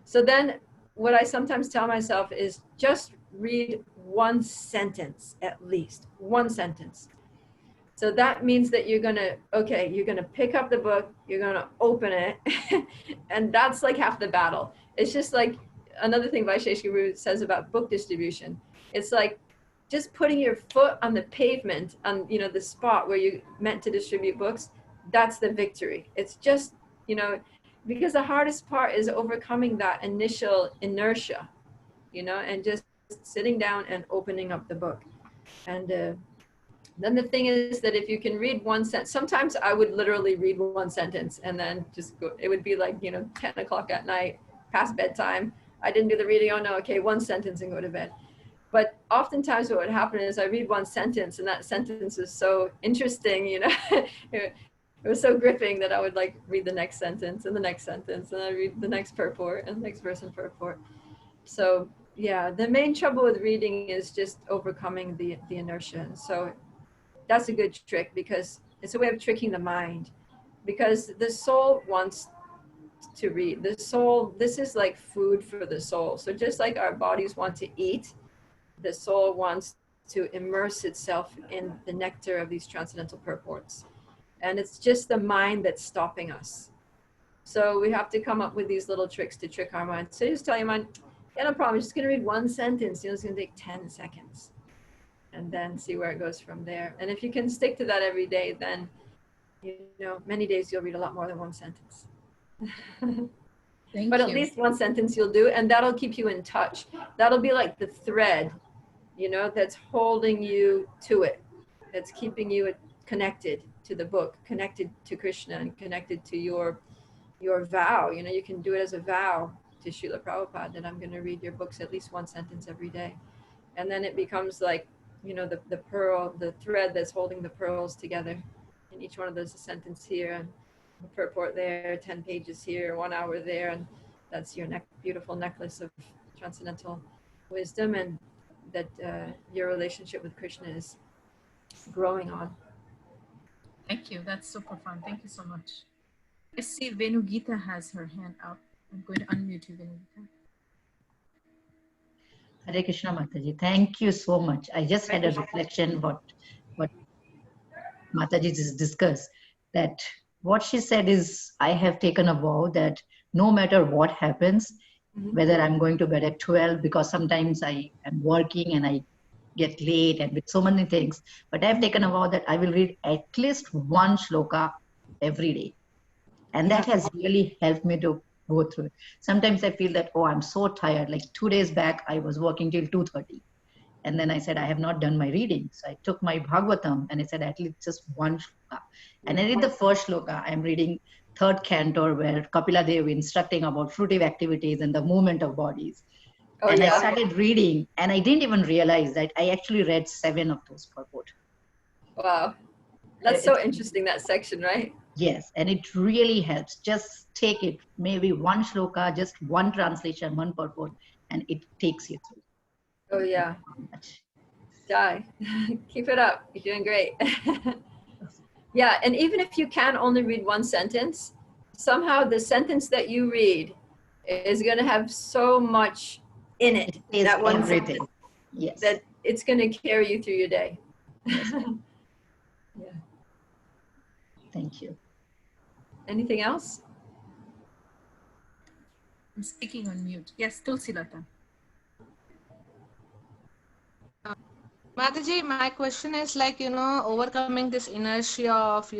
So then what I sometimes tell myself is just read one sentence, at least one sentence. So that means that you're gonna pick up the book, you're gonna open it, and that's like half the battle. It's just like another thing Vaishnavi says about book distribution. It's like just putting your foot on the pavement, on the spot where you meant to distribute books. That's the victory. It's just because the hardest part is overcoming that initial inertia, and just sitting down and opening up the book. And then the thing is that if you can read one sentence, sometimes I would literally read one sentence and then just go, it would be like, 10 o'clock at night, past bedtime. I didn't do the reading. Oh no, okay, one sentence and go to bed. But oftentimes what would happen is I read one sentence and that sentence is so interesting, it was so gripping that I would like read the next sentence and the next sentence, and I read the next purport and the next verse and purport. So yeah, the main trouble with reading is just overcoming the inertia. So that's a good trick, because it's a way of tricking the mind, because the soul wants to read. The soul, this is like food for the soul. So just like our bodies want to eat, the soul wants to immerse itself in the nectar of these transcendental purports. And it's just the mind that's stopping us. So we have to come up with these little tricks to trick our mind. So you just tell your mind, yeah, no problem, I'm just gonna read one sentence, it's gonna take 10 seconds. And then see where it goes from there. And if you can stick to that every day, then, many days you'll read a lot more than one sentence. But at least one sentence you'll do, and that'll keep you in touch. That'll be like the thread, that's holding you to it, that's keeping you connected to the book, connected to Krishna, and connected to your vow. You can do it as a vow to Srila Prabhupada that I'm going to read your books at least one sentence every day. And then it becomes like, the pearl, the thread that's holding the pearls together. And each one of those is a sentence here, and a purport there, 10 pages here, 1 hour there. And that's your beautiful necklace of transcendental wisdom, and that your relationship with Krishna is growing on. Thank you. That's so profound. Thank you so much. I see Venugita has her hand up. I'm going to unmute you, Venugita. Hare Krishna Mataji, thank you so much. I just had a reflection what Mataji just discussed, that what she said is, I have taken a vow that no matter what happens, whether I'm going to bed at 12, because sometimes I am working and I get late and with so many things, but I've taken a vow that I will read at least one shloka every day. And that has really helped me to go through it. Sometimes I feel that, oh, I'm so tired. Like 2 days back, I was working till 2:30. And then I said, I have not done my reading. So I took my Bhagavatam and I said, at least just one shloka. And I read the first shloka. I'm reading third canto where Kapila Dev instructing about fruitive activities and the movement of bodies. I started reading, and I didn't even realize that I actually read 7 of those purport. Wow. That's so interesting, that section, right? Yes, and it really helps. Just take it, maybe one shloka, just one translation, one purport, and it takes you through. Oh yeah. Jai. Keep it up. You're doing great. Yeah, and even if you can only read one sentence, somehow the sentence that you read is going to have so much in it, that one everything. sentence, yes, that it's going to carry you through your day. Yeah. Thank you. Anything else? I'm speaking on mute. Yes, Tulsilata. Mataji, my question is like, overcoming this inertia of,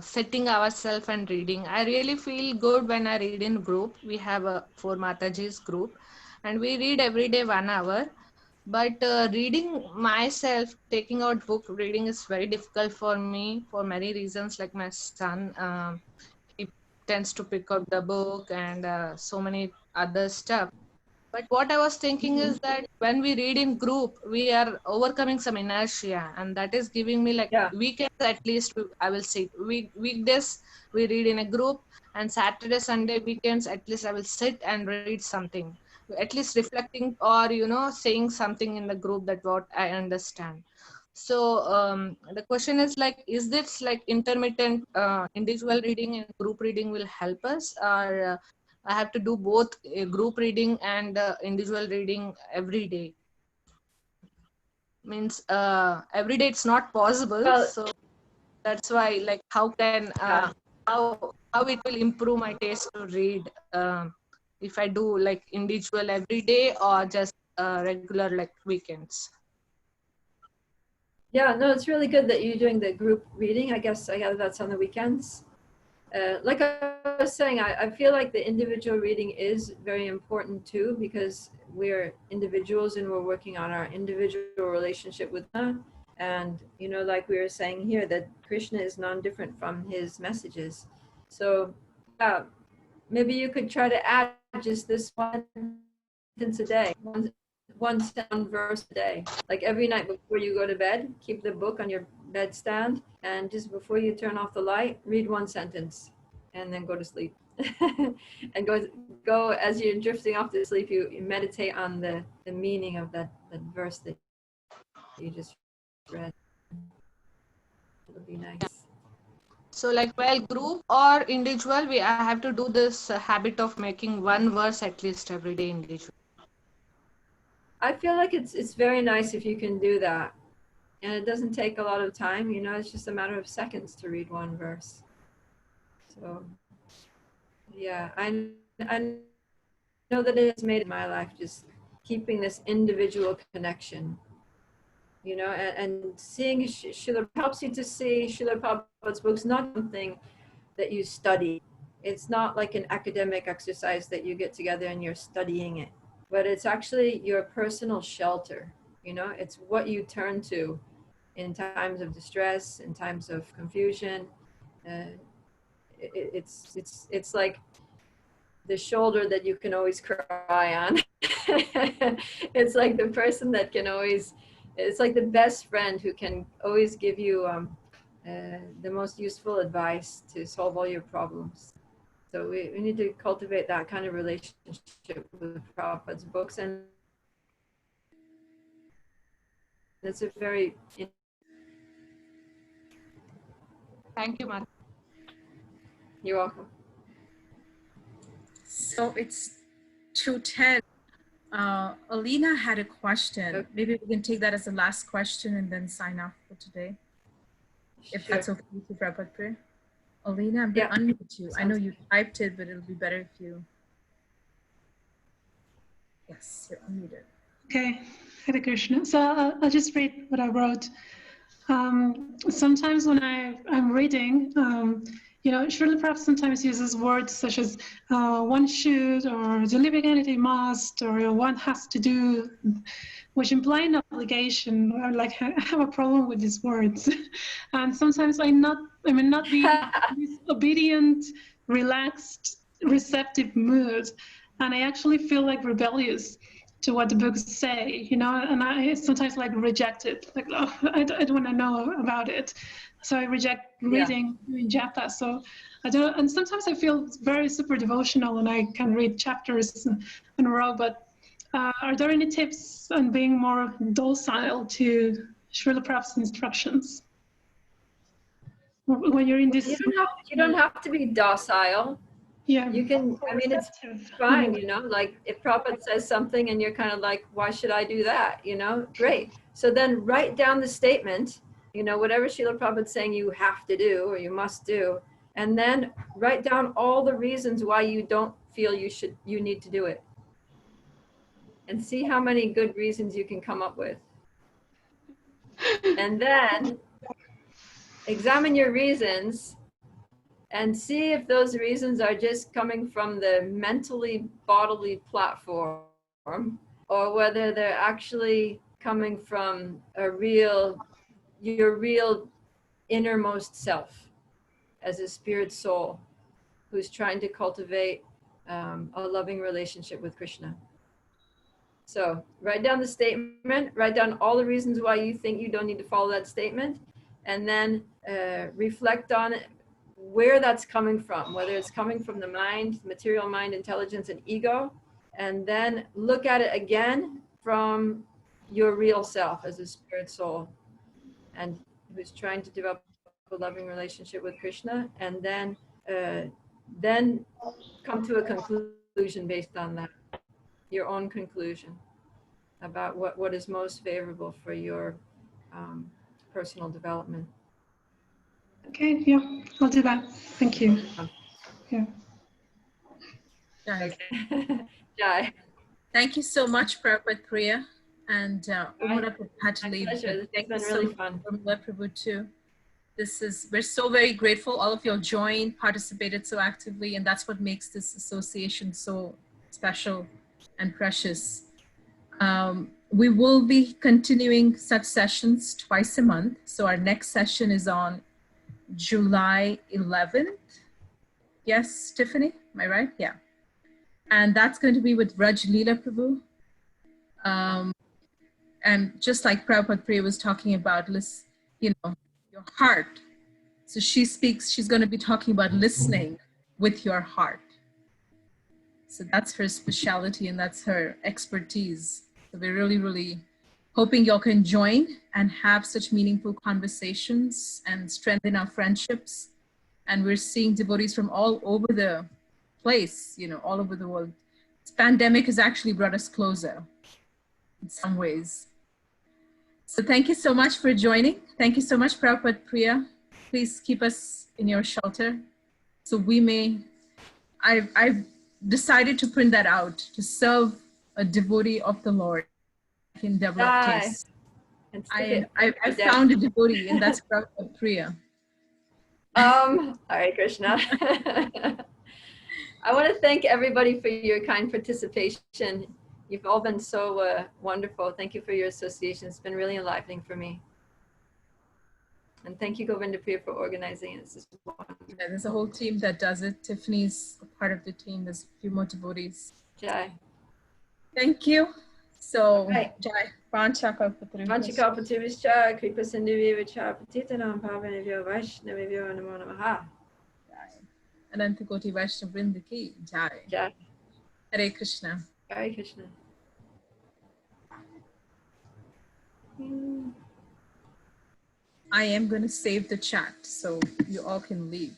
setting ourselves and reading. I really feel good when I read in group. We have a 4 Mataji's group, and we read every day 1 hour. But reading myself, taking out book reading is very difficult for me for many reasons. Like my son, he tends to pick up the book and so many other stuff. But what I was thinking is that when we read in group, we are overcoming some inertia, and that is giving me like weekends at least. I will sit weekdays we read in a group, and Saturday, Sunday, weekends at least I will sit and read something, at least reflecting or saying something in the group that what I understand. So the question is like, is this like intermittent individual reading and group reading will help us, or I have to do both group reading and individual reading every day? means every day it's not possible. Well, so that's why, like, how can how it will improve my taste to read if I do like individual every day or just regular like weekends. Yeah, no, it's really good that you're doing the group reading. I guess that's on the weekends. Like I was saying, I feel like the individual reading is very important too, because we're individuals and we're working on our individual relationship with Krishna. And, you know, like we were saying here, that Krishna is non-different from his messages. So, yeah, maybe you could try to add just this one sentence a day, one sound verse a day. Like every night before you go to bed, keep the book on your bedstand, and just before you turn off the light, read one sentence, and then go to sleep. And go as you're drifting off to sleep, you meditate on the meaning of that verse that you just read. It'll be nice. So like while group or individual, I have to do this habit of making one verse at least every day individual. I feel like it's very nice if you can do that. And it doesn't take a lot of time, you know, it's just a matter of seconds to read one verse. So, yeah, I know that it has made my life just keeping this individual connection, you know, and seeing Srila helps you to see Srila Prabhupada's books, not something that you study. It's not like an academic exercise that you get together and you're studying it, but it's actually your personal shelter, you know, it's what you turn to in times of distress, in times of confusion. It's like the shoulder that you can always cry on. It's like the person that can always, it's like the best friend who can always give you the most useful advice to solve all your problems. So we need to cultivate that kind of relationship with Prabhupada's books, and it's a very. Thank you, Mata. You're welcome. So it's 2:10. Alina had a question. Okay. Maybe we can take that as the last question and then sign off for today. If Sure. that's okay with you, Prabhupada Priya. Alina, I'm going to unmute you. I know you typed it, but it'll be better if you. Yes, you're unmuted. Okay, Hare Krishna. So I'll just read what I wrote. Sometimes when I'm reading, you know, Srila Prabhupada sometimes uses words such as one should, or the living entity must, or one has to do, which imply an obligation. Or like I have a problem with these words, and sometimes I may not be this obedient, relaxed, receptive mood, and I actually feel like rebellious to what the books say, you know, and I sometimes like reject it, like, oh, I don't want to know about it. So I reject reading japa. So I don't, and sometimes I feel very super devotional and I can read chapters in a row, but are there any tips on being more docile to Srila Prabhupada's instructions? When you're in this... You don't have to be docile. Yeah. You can, I mean, it's fine, you know, like if Prabhupada says something and you're kind of like, why should I do that? You know, great. So then write down the statement, you know, whatever Srila Prabhupada's saying you have to do or you must do, and then write down all the reasons why you don't feel you need to do it. And see how many good reasons you can come up with. And then examine your reasons and see if those reasons are just coming from the mentally bodily platform, or whether they're actually coming from your real innermost self as a spirit soul who's trying to cultivate a loving relationship with Krishna. So write down the statement, write down all the reasons why you think you don't need to follow that statement, and then reflect on it, where that's coming from, whether it's coming from the mind, material mind, intelligence, and ego, and then look at it again from your real self as a spirit soul, and who's trying to develop a loving relationship with Krishna, and then come to a conclusion based on that, your own conclusion. about what is most favorable for your personal development. Okay, yeah, I'll do that. Thank you. Yeah. Jai. Jai. Thank you so much, Prabhupada Priya. And Umara had to My leave. pleasure. But thank It's you been so really much, fun. Urmila Prabhu, too. We're so very grateful. All of you joined, participated so actively, and that's what makes this association so special and precious. We will be continuing such sessions twice a month. So our next session is on July 11th. Yes, Tiffany, am I right? Yeah. And that's going to be with Raj Leela Prabhu. And just like Prabhupada Priya was talking about, your heart. So she's going to be talking about listening with your heart. So that's her specialty and that's her expertise. So we're really, really hoping y'all can join and have such meaningful conversations and strengthen our friendships. And we're seeing devotees from all over the place, all over the world. This pandemic has actually brought us closer in some ways. So thank you so much for joining. Thank you so much, Prabhupada Priya. Please keep us in your shelter. So we may, I've decided to print that out to serve a devotee of the Lord in develop taste. I found a devotee and that's Prabhupada Priya. Hare Krishna. I want to thank everybody for your kind participation. You've all been so wonderful. Thank you for your association. It's been really enlivening for me. And thank you, Govinda Priya, for organizing it. This is wonderful. Yeah, there's a whole team that does it. Tiffany's a part of the team. There's a few more devotees. Jai. Thank you. So, right. Jai. Vanchakalpatarubhishcha, Kripa Sindhuvivacha, Patitanam Pavanavyo Vaishnavivyo Namo Namaha. Ananta Koti Vaishnav Vrinda ki Jai. Jai. Hare Krishna. Hare Krishna. I am going to save the chat so you all can leave.